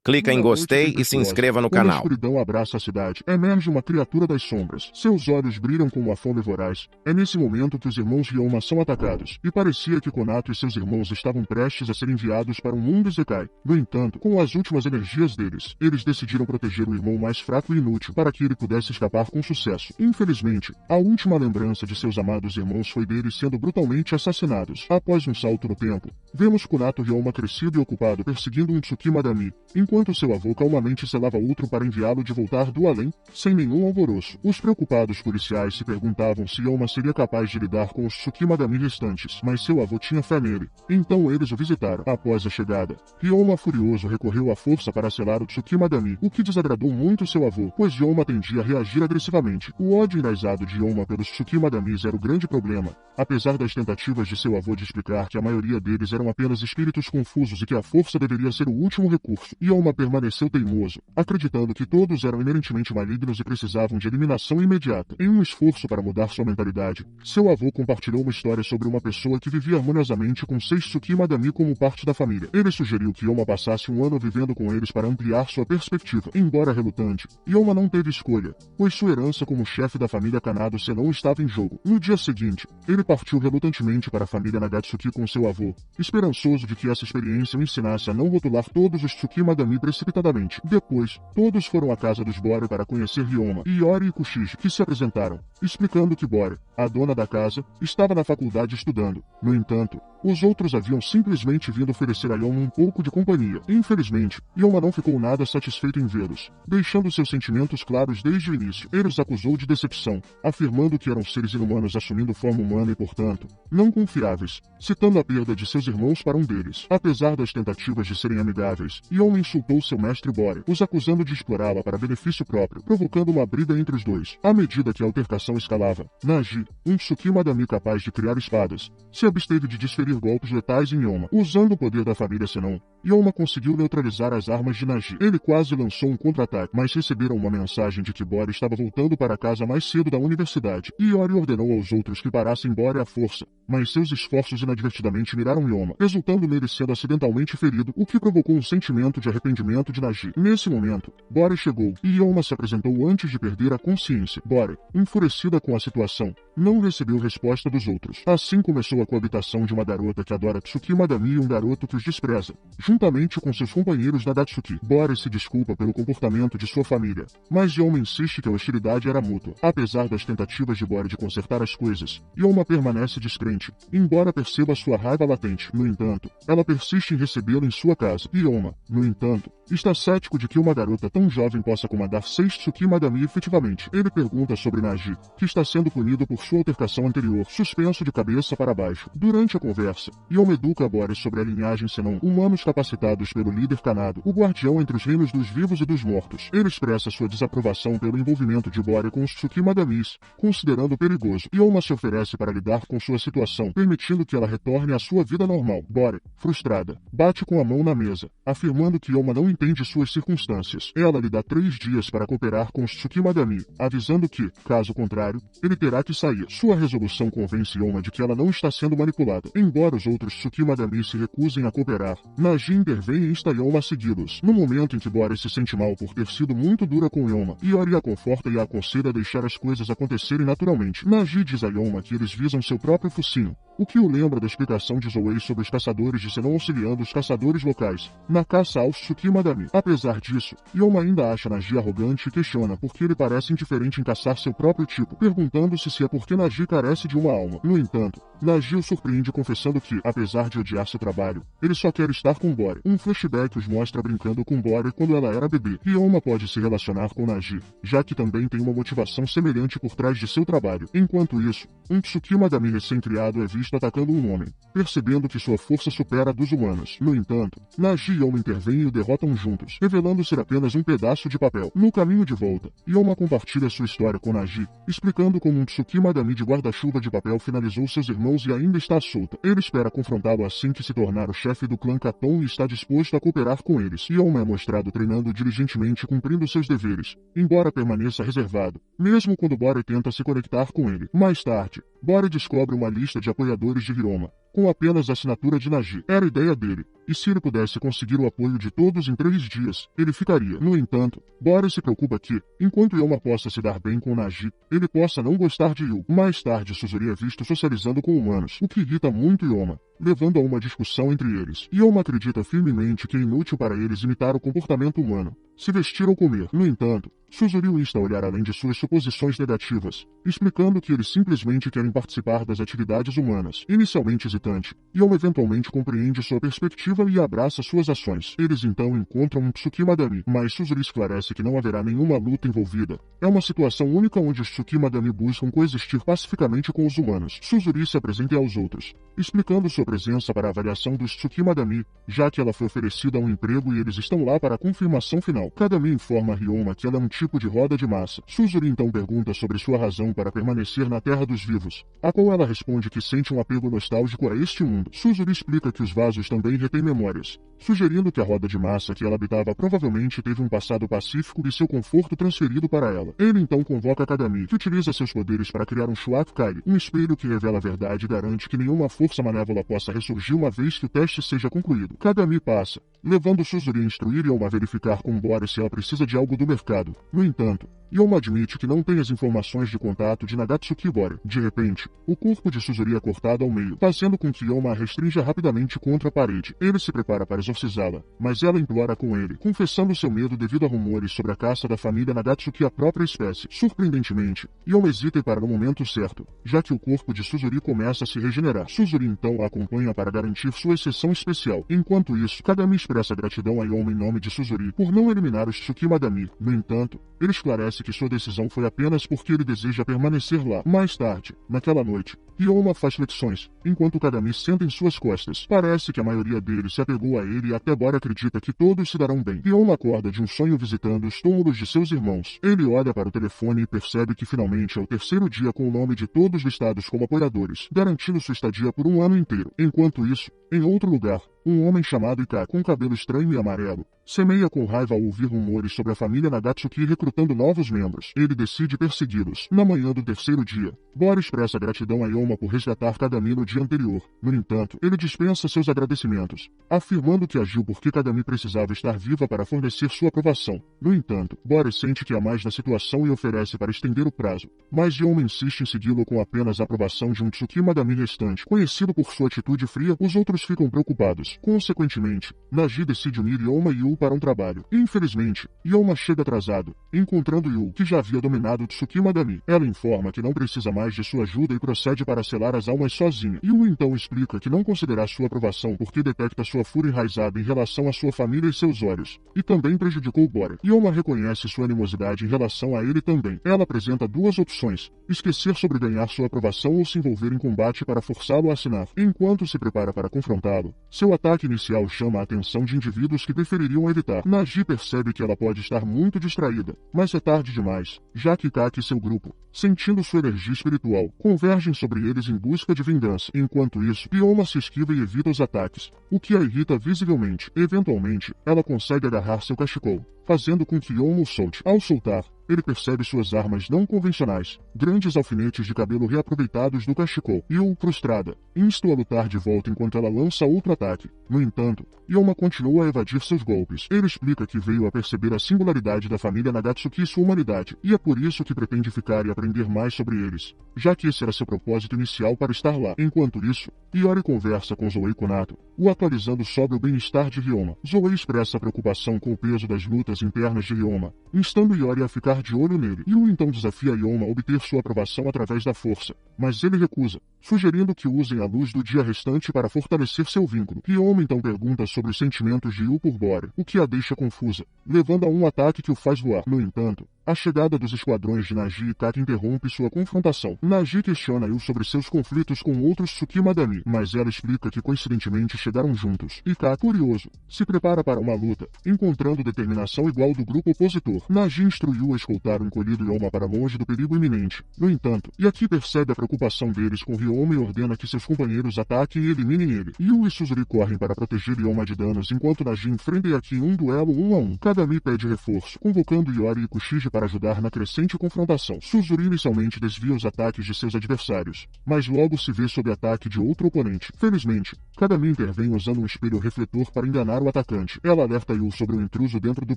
clica em gostei e se inscreva no Uma canal. escuridão abraça a cidade. Emerge uma criatura das sombras. Seus olhos brilham com uma fome voraz. É nesse momento que os irmãos Ryoma são atacados. E parecia que Konato e seus irmãos estavam prestes a ser enviados para um mundo Isekai. No entanto, com as últimas energias deles, eles decidiram proteger o irmão mais fraco e inútil para que ele pudesse escapar com sucesso. Infelizmente, a última lembrança de seus amados irmãos foi deles sendo brutalmente assassinados. Após um salto no tempo, vemos Konato Ryoma crescido e ocupado perseguindo um Tsukima Dami, enquanto seu avô calmamente selava outro para enviá-lo de voltar do além, sem nenhum alvoroço. Os preocupados policiais se perguntavam se Ryoma seria capaz de lidar com os Tsukima Dami restantes, mas seu avô tinha fé nele. Então eles o visitaram. Após a chegada, Ryoma furioso recorreu à força para selar o Tsukima Dami, o que desagradou muito seu avô, pois Ryoma tendia a reagir agressivamente. O ódio enraizado de Ryoma pelos Tsukima Damis era o grande problema, apesar das tentativas de seu avô de explicar que a maioria deles eram apenas espíritos confusos e que a força deveria ser o último recurso. Ryoma permaneceu teimoso, acreditando que todos eram inerentemente malignos e precisavam de eliminação imediata. Em um esforço para mudar sua mentalidade, seu avô compartilhou uma história sobre uma pessoa que vivia harmoniosamente com 6 Tsukima Dami como parte da família. Ele sugeriu que Ryoma passasse um ano vivendo com eles para ampliar sua perspectiva. Embora relutante, Ryoma não teve escolha, pois sua herança como chefe da família Kanado Senon estava em jogo. No dia seguinte, ele partiu relutantemente para a família Nagatsuki com seu avô, esperançoso de que essa experiência o ensinasse a não rotular todos os Tsukima Dami precipitadamente. Depois, todos foram à casa dos Bore para conhecer Ryoma, Iori e Kushiji, que se apresentaram, explicando que Bore, a dona da casa, estava na faculdade estudando. No entanto, os outros haviam simplesmente vindo oferecer a Ryoma um pouco de companhia. Infelizmente, Ryoma não ficou nada satisfeito em vê-los, deixando seus sentimentos claros desde o início. Ele os acusou de decepção, afirmando que eram seres inumanos assumindo forma humana e, portanto, não confiáveis, citando a perda de seus irmãos para um deles. Apesar das tentativas de serem amigáveis, Ryoma insultou seu mestre Bore, os acusando de explorá-la para benefício próprio, provocando uma briga entre os dois. À medida que a altercação escalava, Naji, um Tsukima Dami capaz de criar espadas, se absteve de desferir golpes letais em Ryoma. Usando o poder da família Senon, Ryoma conseguiu neutralizar as armas de Naji. Ele quase lançou um contra-ataque, mas receberam uma mensagem de que Bore estava voltando para casa mais cedo da universidade. Iori ordenou aos outros que parassem Bore à força, mas seus esforços inadvertidamente miraram Ryoma, resultando nele sendo acidentalmente ferido, o que provocou um sentimento de arrependimento de Naji. Nesse momento, Bore chegou, e Ryoma se apresentou antes de perder a consciência. Bore, enfurecida com a situação, não recebeu resposta dos outros. Assim começou a coabitação de uma garota que adora Tsukima Dami e um garoto que os despreza, juntamente com seus companheiros Nagatsuki. Bore se desculpa pelo comportamento de sua família, mas Ryoma insiste que a hostilidade era mútua. Apesar das tentativas de Bore de consertar as coisas, Ryoma permanece descrente, embora perceba sua raiva latente. No entanto, ela persiste em recebê-lo em sua casa. Ryoma, no entanto, está cético de que uma garota tão jovem possa comandar 6 Tsukima Dami efetivamente. Ele pergunta sobre Naji, que está sendo punido por sua altercação anterior, suspenso de cabeça para baixo. Durante a conversa, Ryoma educa Bore sobre a linhagem Senon, humanos capacitados pelo líder Kanado, o guardião entre os reinos dos vivos e dos mortos. Ele expressa sua desaprovação pelo envolvimento de Bore com os Tsukima Damis, considerando perigoso. Ryoma se oferece para lidar com sua situação, permitindo que ela retorne à sua vida normal. Bore, frustrada, bate com a mão na mesa, afirmando que Ryoma não entende suas circunstâncias. Ela lhe dá 3 dias para cooperar com os Tsukima Dami, avisando que, caso contrário, ele terá que sair. Sua resolução convence Ryoma de que ela não está sendo manipulada. Embora os outros Tsukima Dami se recusem a cooperar, Naji intervém e insta Ryoma a segui-los. No momento em que Bore se sente mal por ter sido muito dura com Ryoma, Iori a conforta e a aconselha a deixar as coisas acontecerem naturalmente. Naji diz a Ryoma que eles visam seu próprio focinho, o que o lembra da explicação de Zoei sobre os caçadores de Senon auxiliando os caçadores locais na caça aos Tsukima Dami. Apesar disso, Ryoma ainda acha Naji arrogante e questiona por que ele parece indiferente em caçar seu próprio tipo, perguntando-se se é porque Naji carece de uma alma. No entanto, Naji o surpreende confessando que, apesar de odiar seu trabalho, ele só quer estar com Bore. Um flashback os mostra brincando com Bore quando ela era bebê. Ryoma pode se relacionar com Naji, já que também tem uma motivação semelhante por trás de seu trabalho. Enquanto isso, um Tsukima Dami recém-criado é visto atacando um homem, percebendo que sua força supera a dos humanos. No entanto, Naji e Ryoma intervêm e o derrotam juntos, revelando ser apenas um pedaço de papel. No caminho de volta, Ryoma compartilha sua história com Naji, explicando como um Tsukima Dami de guarda-chuva de papel finalizou seus irmãos e ainda está solta. Ele espera confrontá-lo assim que se tornar o chefe do clã Katon e está disposto a cooperar com eles. Ryoma é mostrado treinando diligentemente e cumprindo seus deveres, embora permaneça reservado, mesmo quando Bore tenta se conectar com ele. Mais tarde, Bore descobre uma lista de apoiadores apoiadores de Ryoma, com apenas a assinatura de Naji. Era a ideia dele, e se ele pudesse conseguir o apoio de todos em 3 dias, ele ficaria. No entanto, Bora se preocupa que, enquanto Ryoma possa se dar bem com Naji, ele possa não gostar de Yu. Mais tarde, Suzuri é visto socializando com humanos, o que irrita muito Ryoma, levando a uma discussão entre eles. Ryoma acredita firmemente que é inútil para eles imitar o comportamento humano, se vestir ou comer. No entanto, Suzuri o insta a olhar além de suas suposições negativas, explicando que eles simplesmente querem participar das atividades humanas. Inicialmente hesitante, Ryoma eventualmente compreende sua perspectiva e abraça suas ações. Eles então encontram um Tsukima Dami, mas Suzuri esclarece que não haverá nenhuma luta envolvida. É uma situação única onde os Tsukima Dami buscam coexistir pacificamente com os humanos. Suzuri se apresenta aos outros, explicando sua presença para a avaliação dos Tsukima Dami, já que ela foi oferecida a um emprego e eles estão lá para a confirmação final. Kadami informa a Ryoma que ela é um tipo de roda de massa. Suzuri então pergunta sobre sua razão para permanecer na Terra dos Vivos, a qual ela responde que sente um apego nostálgico a este mundo. Suzuri explica que os vasos também retêm memórias, sugerindo que a roda de massa que ela habitava provavelmente teve um passado pacífico e seu conforto transferido para ela. Ele então convoca Kadami, que utiliza seus poderes para criar um Shuaku-Kai, um espelho que revela a verdade e garante que nenhuma força malévola possa ressurgir uma vez que o teste seja concluído. Kadami passa, levando Suzuri a instruir Ryoma a verificar com Bora se ela precisa de algo do mercado. No entanto, Ryoma admite que não tem as informações de contato de Nagatsuki Bora. De repente, o corpo de Suzuri é cortado ao meio, fazendo com que Ryoma a restrinja rapidamente contra a parede. Ele se prepara para exorcizá-la, mas ela implora com ele, confessando seu medo devido a rumores sobre a caça da família Nagatsuki à própria espécie. Surpreendentemente, Ryoma hesita para o momento certo, já que o corpo de Suzuri começa a se regenerar. Suzuri então a acompanha para garantir sua exceção especial. Enquanto isso, Kadami expressa gratidão a Ryoma em nome de Suzuri por não eliminar os Tsukima Dami. No entanto, ele esclarece que sua decisão foi apenas porque ele deseja permanecer lá. Mais tarde, naquela noite, Ryoma faz flexões, enquanto Kadami senta em suas costas. Parece que a maioria deles se apegou a ele e até Bora acredita que todos se darão bem. Ryoma acorda de um sonho visitando os túmulos de seus irmãos. Ele olha para o telefone e percebe que finalmente é o 3º dia com o nome de todos listados como apoiadores, garantindo sua estadia por um ano inteiro. Enquanto isso, em outro lugar, um homem chamado Ika, com cabelo estranho e amarelo, semeia com raiva ao ouvir rumores sobre a família Nagatsuki recrutando novos membros. Ele decide persegui-los. Na manhã do 3º dia, Bora expressa gratidão a Ryoma por resgatar Kadami no dia anterior. No entanto, ele dispensa seus agradecimentos, afirmando que agiu porque Kadami precisava estar viva para fornecer sua aprovação. No entanto, Bora sente que há mais na situação e oferece para estender o prazo, mas Ryoma insiste em segui-lo com apenas a aprovação de um Tsukima Dami restante. Conhecido por sua atitude fria, os outros ficam preocupados. Consequentemente, Naji decide unir Ryoma e Yu para um trabalho. Infelizmente, Ryoma chega atrasado, encontrando Yu, que já havia dominado o Tsukima Dami. Ela informa que não precisa mais de sua ajuda e procede para selar as almas sozinha. Yu então explica que não considerará sua aprovação porque detecta sua fúria enraizada em relação à sua família e seus olhos, e também prejudicou Bora. Ryoma reconhece sua animosidade em relação a ele também. Ela apresenta 2 opções: esquecer sobre ganhar sua aprovação ou se envolver em combate para forçá-lo a assinar. Enquanto se prepara para confrontá-lo, seu ataque inicial chama a atenção de indivíduos que prefeririam evitar. Naji percebe que ela pode estar muito distraída, mas é tarde demais, já que Kaki e seu grupo, sentindo sua energia espiritual, convergem sobre eles em busca de vingança. Enquanto isso, Ryoma se esquiva e evita os ataques, o que a irrita visivelmente. Eventualmente, ela consegue agarrar seu cachecol, fazendo com que Ryoma o solte. Ao soltar, ele percebe suas armas não convencionais, grandes alfinetes de cabelo reaproveitados do cachecol, e o prostrada, insta-o a lutar de volta enquanto ela lança outro ataque. No entanto, Ryoma continua a evadir seus golpes. Ele explica que veio a perceber a singularidade da família Nagatsuki e sua humanidade, e é por isso que pretende ficar e aprender mais sobre eles, já que esse era seu propósito inicial para estar lá. Enquanto isso, Iori conversa com Zoe Konato, o atualizando sobre o bem-estar de Ryoma. Zoe expressa preocupação com o peso das lutas internas de Ryoma, instando Iori a ficar de olho nele. Yu então desafia Ryoma a obter sua aprovação através da força, mas ele recusa, sugerindo que usem a luz do dia restante para fortalecer seu vínculo. Ryoma então pergunta sobre os sentimentos de Yu por Bora, o que a deixa confusa, levando a um ataque que o faz voar. No entanto, a chegada dos esquadrões de Naji e Kaki interrompe sua confrontação. Naji questiona Yu sobre seus conflitos com outros Tsukima Dami, mas ela explica que coincidentemente chegaram juntos. E Kaki, curioso, se prepara para uma luta, encontrando determinação igual do grupo opositor. Naji instrui Yu a escoltar o encolhido Ryoma para longe do perigo iminente. No entanto, Yaki percebe a preocupação deles com Ryoma e ordena que seus companheiros ataquem e eliminem ele. Yu e Suzuri correm para proteger Ryoma de danos enquanto Najin enfrenta Yaki em um duelo 1 a 1. Kagami pede reforço, convocando Iori e Kushiji para ajudar na crescente confrontação. Suzuri inicialmente desvia os ataques de seus adversários, mas logo se vê sob ataque de outro oponente. Felizmente, Kagami intervém usando um espelho refletor para enganar o atacante. Ela alerta Yu sobre o intruso dentro do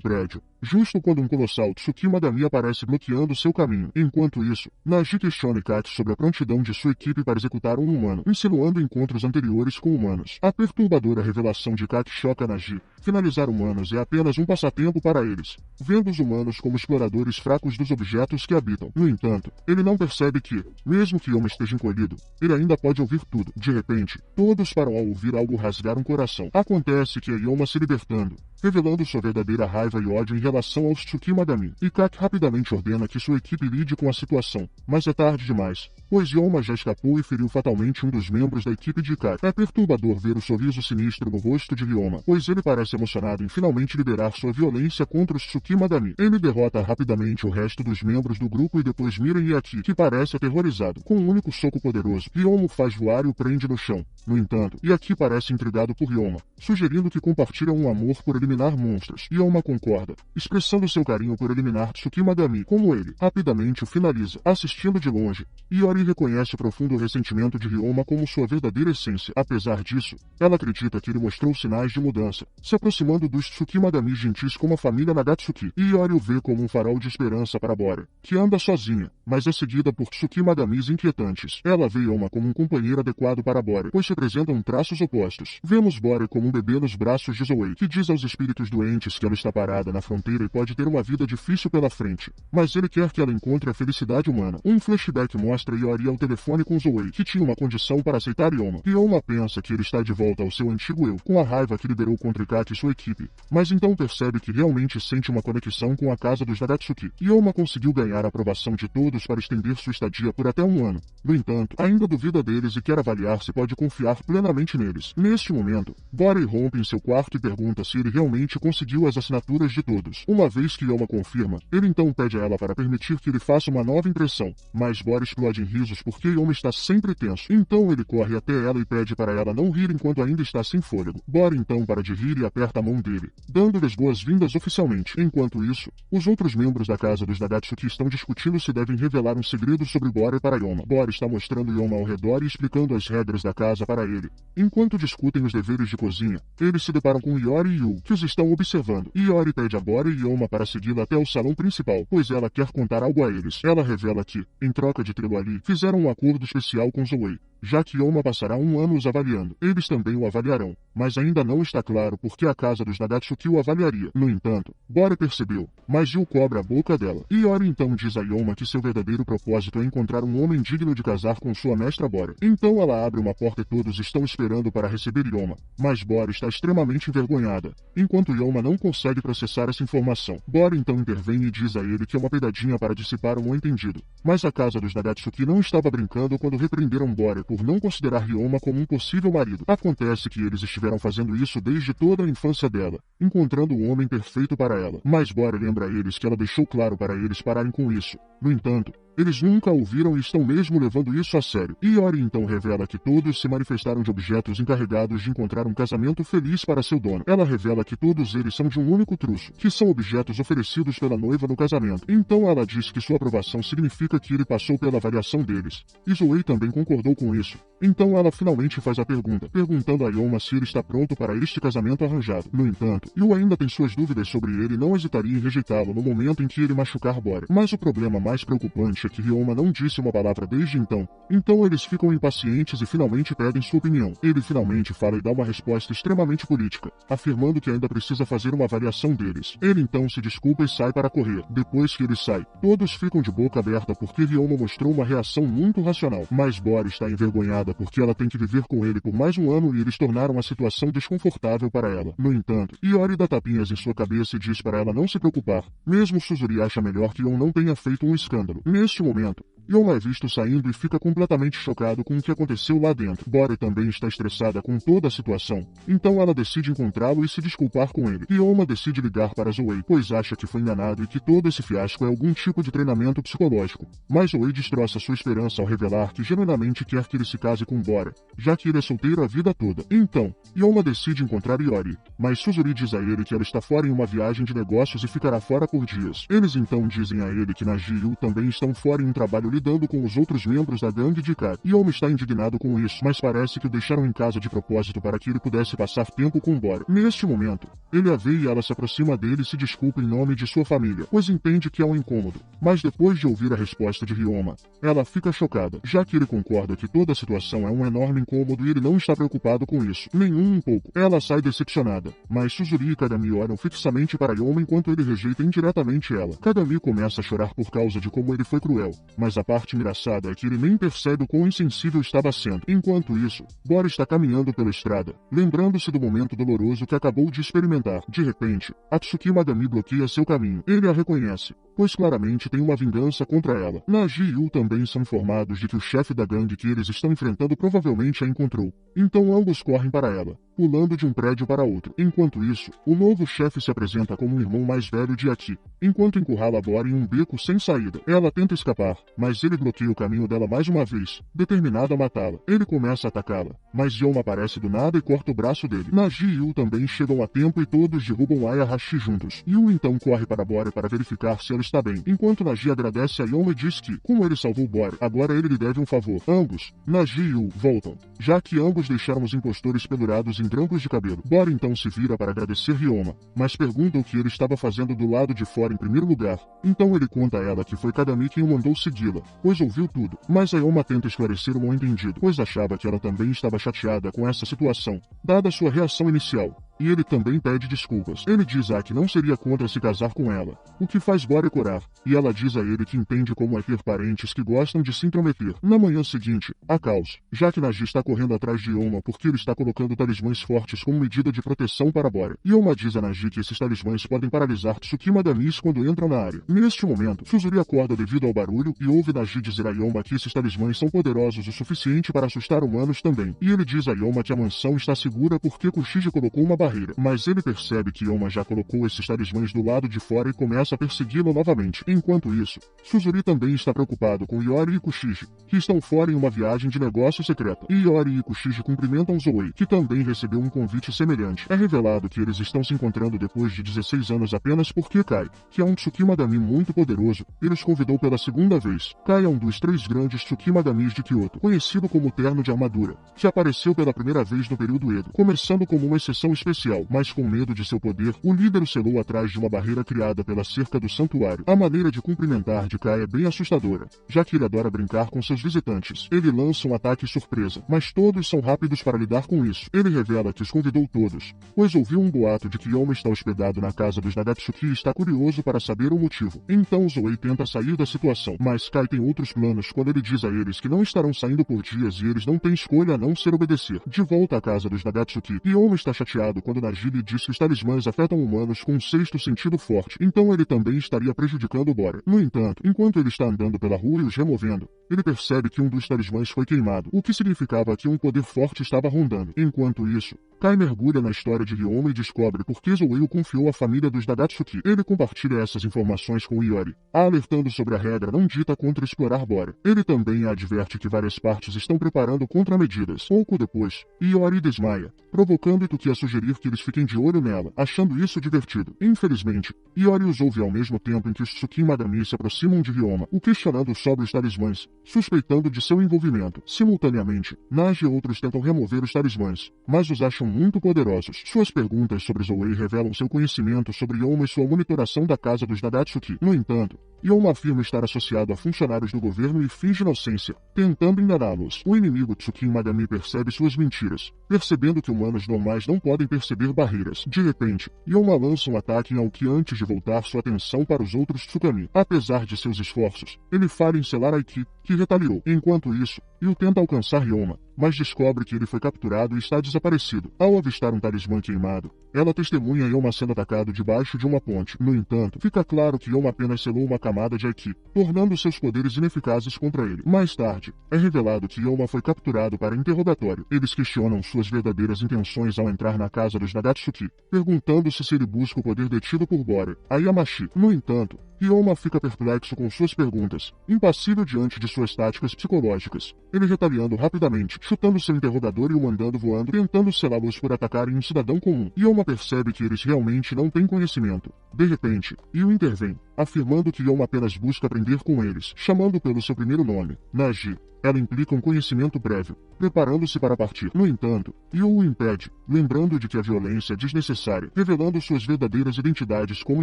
prédio, justo quando um colossal Tsukima Dami aparece bloqueando seu caminho. Enquanto isso, Naji questiona Kat sobre a prontidão de sua equipe para executar um humano, insinuando encontros anteriores com humanos. A perturbadora revelação de Kat choca Naji. Finalizar humanos é apenas um passatempo para eles, vendo os humanos como exploradores fracos dos objetos que habitam. No entanto, ele não percebe que, mesmo que Ryoma esteja encolhido, ele ainda pode ouvir tudo. De repente, todos param ao ouvir algo rasgar um coração. Acontece que é Ryoma se libertando, revelando sua verdadeira raiva e ódio em relação aos Tsukima Dami. E Kat rapidamente ordena que sua equipe lide com a situação, mas é tarde demais, pois Ryoma já escapou e feriu fatalmente um dos membros da equipe de Kat. É perturbador ver o sorriso sinistro no rosto de Ryoma, pois ele parece emocionado em finalmente liberar sua violência contra os Tsukima Dami. Ele derrota rapidamente o resto dos membros do grupo e depois mira Yaki, que parece aterrorizado. Com um único soco poderoso, Ryoma o faz voar e o prende no chão. No entanto, Yaki parece intrigado por Ryoma, sugerindo que compartilham um amor por eliminar monstros. Ryoma concorda, expressando seu carinho por eliminar Tsukima Dami, como ele rapidamente o finaliza. Assistindo de longe, Iori reconhece o profundo ressentimento de Ryoma como sua verdadeira essência. Apesar disso, ela acredita que ele mostrou sinais de mudança, se aproximando dos Tsukima Dami gentis como a família Nagatsuki. Iori o vê como um farol de esperança para Bore, que anda sozinha, mas é seguida por Tsukima Damis inquietantes. Ela vê Ryoma como um companheiro adequado para Bore, pois representam traços opostos. Vemos Bore como um bebê nos braços de Zoe, que diz aos espíritos doentes que ela está parada na fronteira e pode ter uma vida difícil pela frente, mas ele quer que ela encontre a felicidade humana. Um flashback mostra Iori ao telefone com Zoe, que tinha uma condição para aceitar Ryoma. Ryoma pensa que ele está de volta ao seu antigo eu, com a raiva que liderou contra Kat e sua equipe, mas então percebe que realmente sente uma conexão com a casa dos Nagatsuki. Ryoma conseguiu ganhar a aprovação de todos para estender sua estadia por até 1 ano. No entanto, ainda duvida deles e quer avaliar se pode confiar plenamente neles. Neste momento, Bore rompe em seu quarto e pergunta se ele realmente conseguiu as assinaturas de todos. Uma vez que Ryoma confirma, ele então pede a ela para permitir que ele faça uma nova impressão, mas Bore explode em risos porque Ryoma está sempre tenso. Então ele corre até ela e pede para ela não rir enquanto ainda está sem fôlego. Bore então para de rir e aperta a mão dele, dando-lhes boas-vindas oficialmente. Enquanto isso, os outros membros da casa dos Nagatsuki estão discutindo se devem revelar um segredo sobre Bore para Ryoma. Bore está mostrando Ryoma ao redor e explicando as regras da casa para ele. Enquanto discutem os deveres de cozinha, eles se deparam com Iori e Yu, que os estão observando. Iori pede a Bore e Ryoma para segui-la até o salão principal, pois ela quer contar algo a eles. Ela revela que, em troca de tê-lo ali, fizeram um acordo especial com Zoe, já que Ryoma passará 1 ano os avaliando. Eles também o avaliarão, mas ainda não está claro por que a casa dos Nagatsuki o avaliaria. No entanto, Bore percebeu, mas Yu cobra a boca dela. Iori então diz a Ryoma que seu verdadeiro propósito é encontrar um homem digno de casar com sua mestra Bore. Então ela abre uma porta e todos estão esperando para receber Ryoma, mas Bore está extremamente envergonhada, enquanto Ryoma não consegue processar essa informação. Bore então intervém e diz a ele que é uma pegadinha para dissipar um mal-entendido, mas a casa dos Nagatsuki não estava brincando quando repreenderam Bore por não considerar Ryoma como um possível marido. Acontece que eles estiveram fazendo isso desde toda a infância dela, encontrando o homem perfeito para ela. Mas Bore lembra a eles que ela deixou claro para eles pararem com isso. No entanto, eles nunca ouviram e estão mesmo levando isso a sério. Iori então revela que todos se manifestaram de objetos encarregados de encontrar um casamento feliz para seu dono. Ela revela que todos eles são de um único truço, que são objetos oferecidos pela noiva no casamento. Então ela diz que sua aprovação significa que ele passou pela avaliação deles. E Zoe também concordou com isso. Então ela finalmente faz a pergunta, perguntando a Ryoma se ele está pronto para este casamento arranjado. No entanto, Yu ainda tem suas dúvidas sobre ele e não hesitaria em rejeitá-lo no momento em que ele machucar Bore. Mas o problema mais preocupante é que Ryoma não disse uma palavra desde então. Então eles ficam impacientes e finalmente pedem sua opinião. Ele finalmente fala e dá uma resposta extremamente política, afirmando que ainda precisa fazer uma avaliação deles. Ele então se desculpa e sai para correr. Depois que ele sai, todos ficam de boca aberta porque Ryoma mostrou uma reação muito racional. Mas Bore está envergonhada porque ela tem que viver com ele por mais 1 ano e eles tornaram a situação desconfortável para ela. No entanto, Iori dá tapinhas em sua cabeça e diz para ela não se preocupar, mesmo Suzuri acha melhor que Yon não tenha feito um escândalo. Neste momento, Yoma é visto saindo e fica completamente chocado com o que aconteceu lá dentro. Bora também está estressada com toda a situação, então ela decide encontrá-lo e se desculpar com ele. Yoma decide ligar para Zoe, pois acha que foi enganado e que todo esse fiasco é algum tipo de treinamento psicológico. Mas Zoe destroça sua esperança ao revelar que genuinamente quer que ele se case com Bora, já que ele é solteiro a vida toda. Então, Yoma decide encontrar Iori, mas Suzuri diz a ele que ela está fora em uma viagem de negócios e ficará fora por dias. Eles então dizem a ele que Naji e Yu também estão fora em um trabalho lidando com os outros membros da gangue de Kai. Yoma está indignado com isso, mas parece que o deixaram em casa de propósito para que ele pudesse passar tempo com Bora. Neste momento, ele a vê e ela se aproxima dele e se desculpa em nome de sua família, pois entende que é um incômodo. Mas depois de ouvir a resposta de Ryoma, ela fica chocada, já que ele concorda que toda a situação é um enorme incômodo e ele não está preocupado com isso, nenhum um pouco. Ela sai decepcionada, mas Suzuri e Kadami olham fixamente para Yoma enquanto ele rejeita indiretamente ela. Kadami começa a chorar por causa de como ele foi cruel, mas a parte engraçada é que ele nem percebe o quão insensível estava sendo. Enquanto isso, Bora está caminhando pela estrada, lembrando-se do momento doloroso que acabou de experimentar. De repente, Atsuki Madami bloqueia seu caminho. Ele a reconhece, pois claramente tem uma vingança contra ela. Naji e Yu também são informados de que o chefe da gangue que eles estão enfrentando provavelmente a encontrou. Então ambos correm para ela, pulando de um prédio para outro. Enquanto isso, o novo chefe se apresenta como um irmão mais velho de Aki, enquanto encurrala Bora em um beco sem saída. Ela tenta escapar, mas ele bloqueia o caminho dela mais uma vez, determinado a matá-la. Ele começa a atacá-la, mas Yoma aparece do nada e corta o braço dele. Naji e Yu também chegam a tempo e todos derrubam Ayahashi juntos. Yu então corre para Bora para verificar se ela está bem, enquanto Naji agradece a Yoma e diz que, como ele salvou Bora, agora ele lhe deve um favor. Ambos, Naji e Yu, voltam, já que ambos deixaram os impostores pendurados em grampos de cabelo. Bora então se vira para agradecer Ryoma, mas pergunta o que ele estava fazendo do lado de fora em primeiro lugar. Então ele conta a ela que foi Kadami quem o mandou segui-la, pois ouviu tudo. Mas a Yoma tenta esclarecer o mal-entendido, pois achava que ela também estava chateada com essa situação, dada sua reação inicial. E ele também pede desculpas. Ele diz a que não seria contra se casar com ela, o que faz Bora corar, e ela diz a ele que entende como é ter parentes que gostam de se intrometer. Na manhã seguinte, há caos, já que Naji está correndo atrás de Yoma porque ele está colocando talismãs fortes como medida de proteção para Bora. Yoma diz a Naji que esses talismãs podem paralisar Tsukima Damis quando entram na área. Neste momento, Suzuri acorda devido ao barulho e ouve Naji dizer a Yoma que esses talismãs são poderosos o suficiente para assustar humanos também. E ele diz a Yoma que a mansão está segura porque Kushiji colocou uma barreira. Mas ele percebe que Yoma já colocou esses talismãs do lado de fora e começa a persegui-lo novamente. Enquanto isso, Suzuri também está preocupado com Iori e Kushiji, que estão fora em uma viagem de negócio secreta. E Iori e Kushiji cumprimentam Zoe, que também recebeu um convite semelhante. É revelado que eles estão se encontrando depois de 16 anos apenas porque Kai, que é um Tsukima Dami muito poderoso, eles convidou pela segunda vez. Kai é um dos 3 grandes Tsukima Damis de Kyoto, conhecido como Terno de Armadura, que apareceu pela primeira vez no período Edo, começando como uma exceção especial. Mas com medo de seu poder, o líder o selou atrás de uma barreira criada pela cerca do santuário. A maneira de cumprimentar de Kai é bem assustadora, já que ele adora brincar com seus visitantes. Ele lança um ataque surpresa, mas todos são rápidos para lidar com isso. Ele revela que os convidou todos, pois ouviu um boato de que Yoma está hospedado na casa dos Nagatsuki e está curioso para saber o motivo. Então Zoe tenta sair da situação, mas Kai tem outros planos quando ele diz a eles que não estarão saindo por dias e eles não têm escolha a não ser obedecer. De volta à casa dos Nagatsuki, Yoma está chateado quando Naji lhe diz que os talismãs afetam humanos com um sexto sentido forte, então ele também estaria prejudicando Bora. No entanto, enquanto ele está andando pela rua e os removendo, ele percebe que um dos talismãs foi queimado, o que significava que um poder forte estava rondando. Enquanto isso, Kai mergulha na história de Ryoma e descobre por que Zoe o confiou à família dos Nagatsuki. Ele compartilha essas informações com Iori, alertando sobre a regra não dita contra explorar Bora. Ele também adverte que várias partes estão preparando contramedidas. Pouco depois, Iori desmaia, provocando Ituki a sugerir que eles fiquem de olho nela, achando isso divertido. Infelizmente, Iori os ouve ao mesmo tempo em que os Tsukima Dami se aproximam de Ryoma, o questionando sobre os talismãs, suspeitando de seu envolvimento. Simultaneamente, Naji e outros tentam remover os talismãs, mas os acham muito poderosos. Suas perguntas sobre Zoe revelam seu conhecimento sobre Yoma e sua monitoração da casa dos Nagatsuki. No entanto, Yoma afirma estar associado a funcionários do governo e finge inocência, tentando enganá-los. O inimigo Tsukima Dami percebe suas mentiras, percebendo que humanos normais não podem perceber barreiras. De repente, Yoma lança um ataque em Aoki antes de voltar sua atenção para os outros Tsukami. Apesar de seus esforços, ele falha em selar Aiki, que retaliou. Enquanto isso, Yu tenta alcançar Yoma, mas descobre que ele foi capturado e está desaparecido. Ao avistar um talismã queimado, ela testemunha Yoma sendo atacado debaixo de uma ponte. No entanto, fica claro que Yoma apenas selou uma camada de Aiki, tornando seus poderes ineficazes contra ele. Mais tarde, é revelado que Ryoma foi capturado para interrogatório. Eles questionam suas verdadeiras intenções ao entrar na casa dos Nagatsuki, perguntando-se se ele busca o poder detido por Bora, a Yamashi. No entanto, Ryoma fica perplexo com suas perguntas, impassível diante de suas táticas psicológicas. Ele retaliando rapidamente, chutando seu interrogador e o mandando voando, tentando selá-los por atacarem um cidadão comum. Ryoma percebe que eles realmente não têm conhecimento. De repente, Ryu intervém, afirmando que Ryoma apenas busca aprender com eles, chamando pelo seu primeiro nome, Naji. Ela implica um conhecimento prévio, preparando-se para partir. No entanto, Ryu o impede, lembrando de que a violência é desnecessária, revelando suas verdadeiras identidades como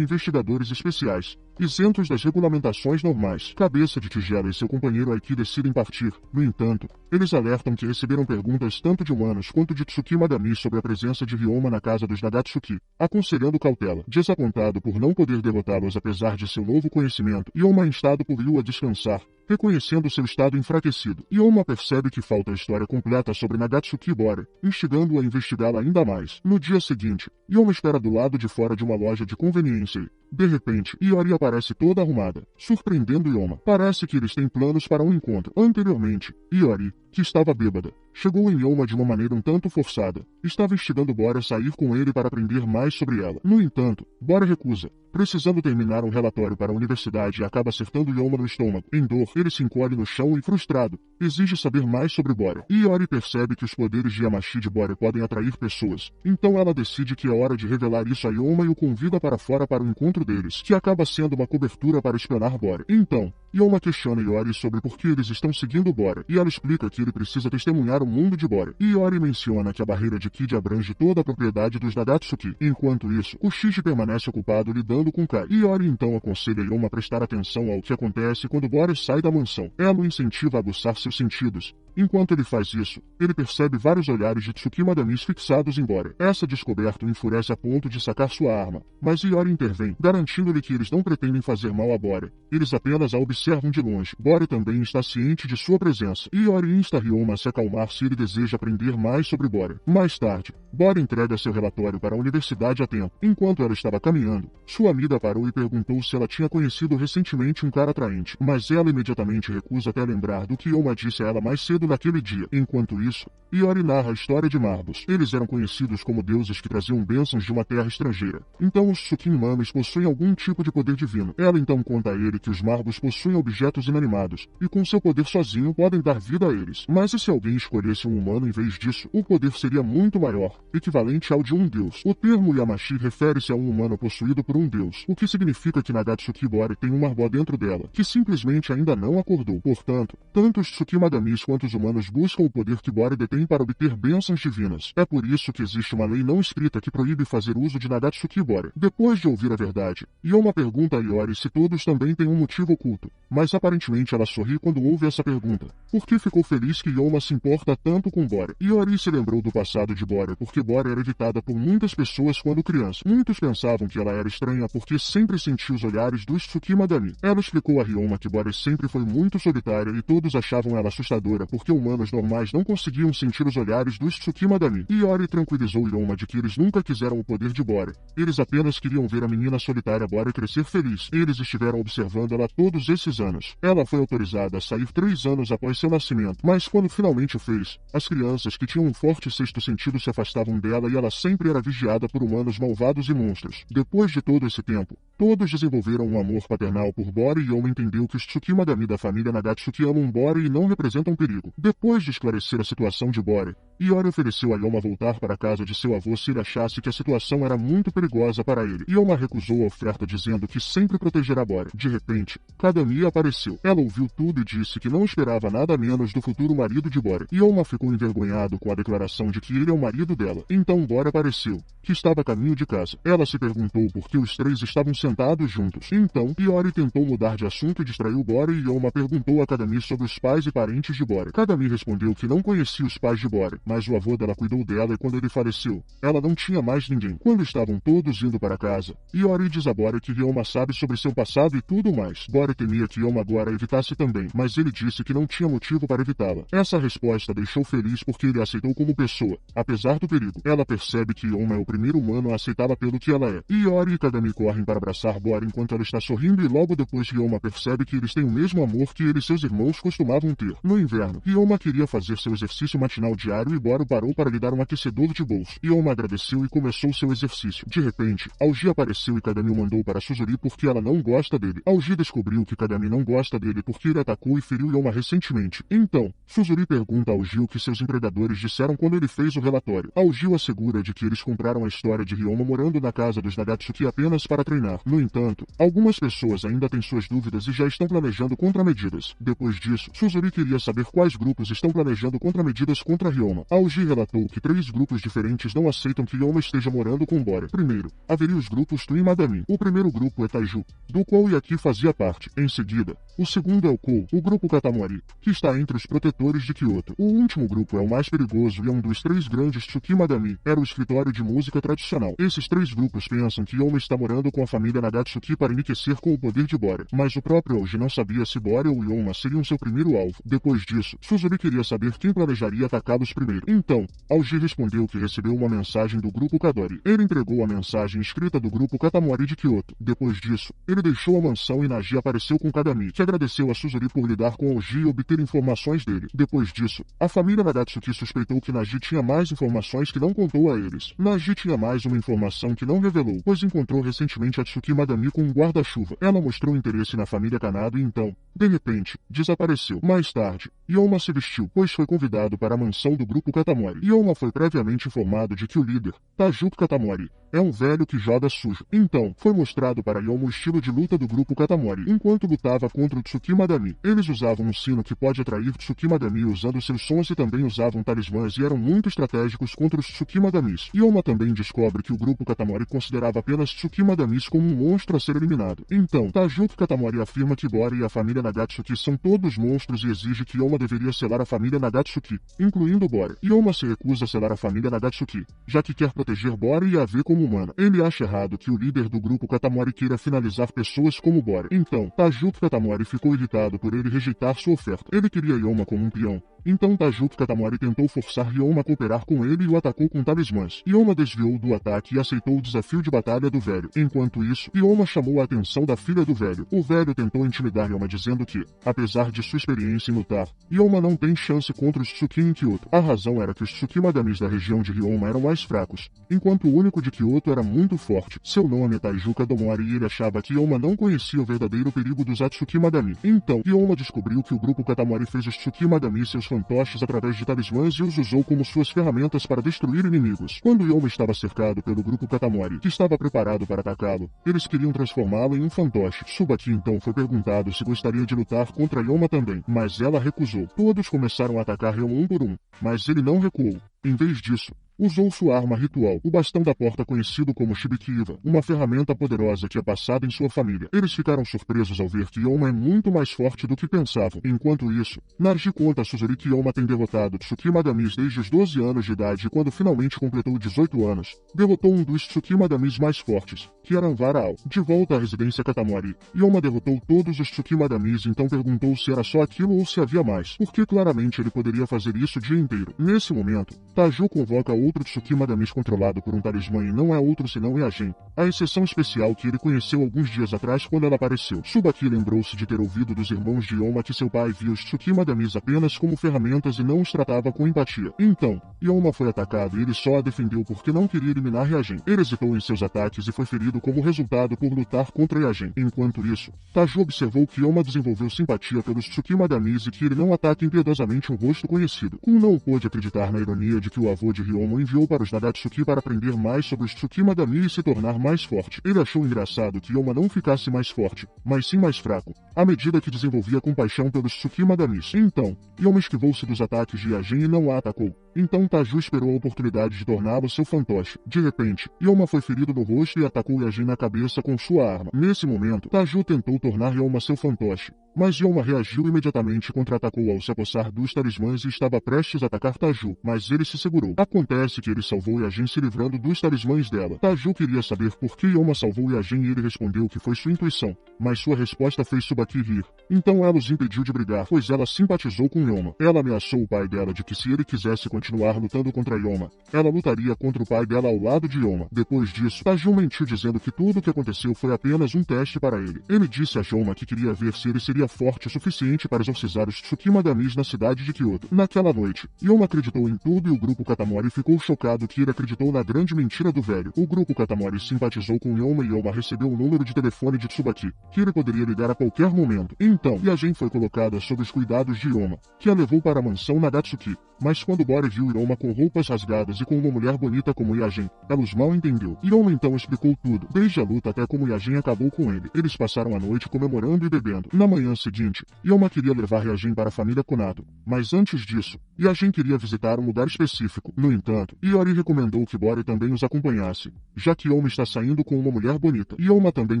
investigadores especiais, isentos das regulamentações normais. Cabeça de Tigela e seu companheiro Aiki decidem partir. No entanto, eles alertam que receberam perguntas tanto de humanos quanto de Tsuki Madami sobre a presença de Ryoma na casa dos Nagatsuki, aconselhando cautela. Desapontado por não poder derrotá-los apesar de seu novo conhecimento, Ryoma é instado por Ryu a descansar, reconhecendo seu estado enfraquecido. Ryoma percebe que falta a história completa sobre Nagatsuki Bora, instigando-o a investigá-la ainda mais. No dia seguinte, Ryoma espera do lado de fora de uma loja de conveniência e, de repente, Iori aparece toda arrumada, surpreendendo Ryoma. Parece que eles têm planos para um encontro. Anteriormente, Iori, que estava bêbada, chegou em Ryoma de uma maneira um tanto forçada. Estava instigando Bora a sair com ele para aprender mais sobre ela. No entanto, Bora recusa, precisando terminar um relatório para a universidade e acaba acertando Ryoma no estômago. Em dor, ele se encolhe no chão e, frustrado, exige saber mais sobre Bora. Iori percebe que os poderes de Yamashi de Bora podem atrair pessoas. Então ela decide que é hora de revelar isso a Ryoma e o convida para fora para o encontro deles, que acaba sendo uma cobertura para espionar Bora. Então, Ryoma questiona Iori sobre por que eles estão seguindo Bora, e ela explica que ele precisa testemunhar o mundo de Bora. Iori menciona que a barreira de Kid abrange toda a propriedade dos Nagatsuki. Enquanto isso, Kushiji permanece ocupado lidando com Kai. Iori então aconselha Ryoma a prestar atenção ao que acontece quando Bora sai da mansão. Ela o incentiva a aguçar seus sentidos. Enquanto ele faz isso, ele percebe vários olhares de Tsuki Madamis fixados em Bora. Essa descoberta o enfurece a ponto de sacar sua arma, mas Iori intervém, garantindo-lhe que eles não pretendem fazer mal a Bora. Eles apenas a observam de longe. Bora também está ciente de sua presença. Iori insta Ryoma a se acalmar se ele deseja aprender mais sobre Bora. Mais tarde, Bora entrega seu relatório para a universidade a tempo. Enquanto ela estava caminhando, sua amiga parou e perguntou se ela tinha conhecido recentemente um cara atraente, mas ela imediatamente recusa até lembrar do que Ryoma disse a ela mais cedo naquele dia. Enquanto isso, Iori narra a história de Marbos. Eles eram conhecidos como deuses que traziam bênçãos de uma terra estrangeira. Então os Tsukin Mames possuem algum tipo de poder divino. Ela então conta a ele que os Marbos possuem objetos inanimados, e com seu poder sozinho podem dar vida a eles. Mas e se alguém escolhesse um humano em vez disso? O poder seria muito maior, equivalente ao de um deus. O termo Yamashi refere-se a um humano possuído por um deus, o que significa que Nagatsuki Bora tem um Marbó dentro dela, que simplesmente ainda não acordou. Portanto, tanto os Tsuki Madamis quanto os humanos buscam o poder que Bora detém para obter bênçãos divinas. É por isso que existe uma lei não escrita que proíbe fazer uso de Nagatsuki Bora. Depois de ouvir a verdade, Ryoma pergunta a Iori se todos também têm um motivo oculto, mas aparentemente ela sorri quando ouve essa pergunta. Por que ficou feliz que Ryoma se importa tanto com Bora? Iori se lembrou do passado de Bora porque Bora era evitada por muitas pessoas quando criança. Muitos pensavam que ela era estranha porque sempre sentia os olhares dos Tsuki Madami. Ela explicou a Ryoma que Bora sempre foi muito solitária e todos achavam ela assustadora porque humanos normais não conseguiam sentir os olhares dos Tsuki Madami. Iori tranquilizou Ryoma de que eles nunca quiseram o poder de Bora. Eles apenas queriam ver a menina solitária Bora crescer feliz. Eles estiveram observando ela todos esses anos. Ela foi autorizada a sair 3 anos após seu nascimento, mas quando finalmente o fez, as crianças que tinham um forte sexto sentido se afastavam dela e ela sempre era vigiada por humanos malvados e monstros. Depois de todo esse tempo, todos desenvolveram um amor paternal por Bora e Ryoma entendeu que os Tsuki Madami da família Nagatsuki amam Bora e não representam perigo. Depois de esclarecer a situação de Bora, Iori ofereceu a Ryoma voltar para a casa de seu avô se ele achasse que a situação era muito perigosa para ele. Ryoma recusou a oferta dizendo que sempre protegerá Bora. De repente, Kadami apareceu. Ela ouviu tudo e disse que não esperava nada menos do futuro marido de Bora. Ryoma ficou envergonhado com a declaração de que ele é o marido dela. Então Bora apareceu, que estava a caminho de casa. Ela se perguntou por que os três estavam sentados juntos. Então, Iori tentou mudar de assunto e distraiu Bora e Ryoma perguntou a Kadami sobre os pais e parentes de Bora. Kadami respondeu que não conhecia os pais de Bora, mas o avô dela cuidou dela e quando ele faleceu, ela não tinha mais ninguém. Quando estavam todos indo para casa, Iori diz a Bora que Ryoma sabe sobre seu passado e tudo mais. Bora temia que Ryoma agora evitasse também, mas ele disse que não tinha motivo para evitá-la. Essa resposta deixou feliz porque ele a aceitou como pessoa, apesar do perigo. Ela percebe que Ryoma é o primeiro humano a aceitá-la pelo que ela é. Iori e Kadami correm para abraçar abraçar Bora enquanto ela está sorrindo e logo depois Ryoma percebe que eles têm o mesmo amor que ele e seus irmãos costumavam ter. No inverno, Ryoma queria fazer seu exercício matinal diário e Bora parou para lhe dar um aquecedor de bolso. Ryoma agradeceu e começou seu exercício. De repente, Aoji apareceu e Kadami o mandou para Suzuri porque ela não gosta dele. Aoji descobriu que Kadami não gosta dele porque ele atacou e feriu Ryoma recentemente. Então, Suzuri pergunta a Aoji o que seus empregadores disseram quando ele fez o relatório. Aoji o assegura de que eles compraram a história de Ryoma morando na casa dos Nagatsuki apenas para treinar. No entanto, algumas pessoas ainda têm suas dúvidas e já estão planejando contramedidas. Depois disso, Suzuri queria saber quais grupos estão planejando contramedidas contra Ryoma. Aoji relatou que 3 grupos diferentes não aceitam que Ryoma esteja morando com Bora. Primeiro, haveria os grupos Twin Madami. O primeiro grupo é Taiju, do qual Yaki fazia parte. Em seguida, o segundo é o Kou, o grupo Katamari, que está entre os protetores de Kyoto. O último grupo é o mais perigoso e é um dos 3 grandes Tsuki Madami. Era o escritório de música tradicional. Esses 3 grupos pensam que Ryoma está morando com a família Nagatsuki para enriquecer com o poder de Bora. Mas o próprio Aoji não sabia se Bora ou Ryoma seriam seu primeiro alvo. Depois disso, Suzuri queria saber quem planejaria atacá-los primeiro. Então, Aoji respondeu que recebeu uma mensagem do grupo Kadori. Ele entregou a mensagem escrita do grupo Katamari de Kyoto. Depois disso, ele deixou a mansão e Naji apareceu com Kadami, que agradeceu a Suzuri por lidar com Aoji e obter informações dele. Depois disso, a família Nagatsuki suspeitou que Naji tinha mais informações que não contou a eles. Naji tinha mais uma informação que não revelou, pois encontrou recentemente a Tsuki Madami com um guarda-chuva. Ela mostrou interesse na família Kanado e então, de repente, desapareceu. Mais tarde, Ryoma se vestiu, pois foi convidado para a mansão do grupo Katamori. Ryoma foi previamente informado de que o líder, Tajuki Katamori, é um velho que joga sujo. Então, foi mostrado para Ryoma o estilo de luta do grupo Katamori, enquanto lutava contra o Tsuki Madami. Eles usavam um sino que pode atrair Tsuki Madami usando seus sons e também usavam talismãs e eram muito estratégicos contra os Tsuki Madamis. Ryoma também descobre que o grupo Katamori considerava apenas Tsuki Madamis como um monstro a ser eliminado. Então, Tajuki Katamori afirma que Bora e a família Nagatsuki são todos monstros e exige que Ryoma deveria selar a família Nagatsuki, incluindo Bora. Ryoma se recusa a selar a família Nagatsuki, já que quer proteger Bora e a ver como humana. Ele acha errado que o líder do grupo Katamori queira finalizar pessoas como Bora. Então, Tajuki Katamori ficou irritado por ele rejeitar sua oferta. Ele queria Ryoma como um peão. Então Tajuki Katamori tentou forçar Ryoma a cooperar com ele e o atacou com talismãs. Ryoma desviou do ataque e aceitou o desafio de batalha do velho. Enquanto isso, Ryoma chamou a atenção da filha do velho. O velho tentou intimidar Ryoma dizendo que, apesar de sua experiência em lutar, Ryoma não tem chance contra os Tsuki em Kyoto. A razão era que os Tsuki Madamis da região de Ryoma eram mais fracos, enquanto o único de Kyoto era muito forte. Seu nome é Taiju Kadomori e ele achava que Ryoma não conhecia o verdadeiro perigo dos Atsuki Madami. Então, Ryoma descobriu que o grupo Katamori fez os Tsuki Madami seus fantoches através de talismãs e os usou como suas ferramentas para destruir inimigos. Quando Ryoma estava cercado pelo grupo Katamori, que estava preparado para atacá-lo, eles queriam transformá-lo em um fantoche. Tsubaki então foi perguntado se gostaria de lutar contra Ryoma também, mas ela recusou. Todos começaram a atacar Ryoma um por um, mas ele não recuou. Em vez disso, usou sua arma ritual, o bastão da porta conhecido como Shibikiva, uma ferramenta poderosa que é passada em sua família. Eles ficaram surpresos ao ver que Ryoma é muito mais forte do que pensavam. Enquanto isso, Naji conta a Suzuri que Ryoma tem derrotado Tsuki Madamis desde os 12 anos de idade e quando finalmente completou 18 anos, derrotou um dos Tsuki Madamis mais fortes, que era Anvara Ao. De volta à residência Katamori, Ryoma derrotou todos os Tsuki Madamis e então perguntou se era só aquilo ou se havia mais, porque claramente ele poderia fazer isso o dia inteiro. Nesse momento, Taju convoca outro Tsuki Madamis controlado por um talismã e não é outro senão Yagen, a exceção especial que ele conheceu alguns dias atrás quando ela apareceu. Tsubaki lembrou-se de ter ouvido dos irmãos de Ryoma que seu pai via os Tsuki Madamis apenas como ferramentas e não os tratava com empatia. Então, Ryoma foi atacado e ele só a defendeu porque não queria eliminar Yagen. Ele hesitou em seus ataques e foi ferido como resultado por lutar contra Yagen. Enquanto isso, Taju observou que Ryoma desenvolveu simpatia pelos Tsuki Madamis e que ele não ataca impiedosamente um rosto conhecido. Kun não pôde acreditar na ironia de que o avô de Ryoma o enviou para os Nagatsuki para aprender mais sobre os Tsuki Madami e se tornar mais forte. Ele achou engraçado que Ryoma não ficasse mais forte, mas sim mais fraco, à medida que desenvolvia compaixão pelos Tsuki Madamis. Então, Ryoma esquivou-se dos ataques de Yagen e não a atacou. Então Taju esperou a oportunidade de torná-lo seu fantoche. De repente, Ryoma foi ferido no rosto e atacou Yagen na cabeça com sua arma. Nesse momento, Taju tentou tornar Ryoma seu fantoche, mas Yoma reagiu imediatamente e contra-atacou ao se apossar dos talismãs e estava prestes a atacar Taju, mas ele se segurou. Acontece que ele salvou Yajin se livrando dos talismãs dela. Taju queria saber por que Yoma salvou Yajin e ele respondeu que foi sua intuição, mas sua resposta fez Tsubaki rir. Então ela os impediu de brigar, pois ela simpatizou com Yoma. Ela ameaçou o pai dela de que se ele quisesse continuar lutando contra Yoma, ela lutaria contra o pai dela ao lado de Yoma. Depois disso, Taju mentiu dizendo que tudo o que aconteceu foi apenas um teste para ele. Ele disse a Yoma que queria ver se ele seria forte o suficiente para exorcizar os Tsukimagamis na cidade de Kyoto. Naquela noite, Yoma acreditou em tudo e o grupo Katamori ficou chocado que ele acreditou na grande mentira do velho. O grupo Katamori simpatizou com Yoma e Yoma recebeu o número de telefone de Tsubaki, que ele poderia ligar a qualquer momento. Então, Yajin foi colocada sob os cuidados de Yoma, que a levou para a mansão Nagatsuki. Mas quando Bori viu Yoma com roupas rasgadas e com uma mulher bonita como Yajin, ela os mal entendeu. Yoma então explicou tudo, desde a luta até como Yajin acabou com ele. Eles passaram a noite comemorando e bebendo. Na manhã seguinte, Yoma queria levar Yajin para a família Konato, mas antes disso, Yajin queria visitar um lugar específico. No entanto, Iori recomendou que Bori também os acompanhasse, já que Yoma está saindo com uma mulher bonita. Yoma também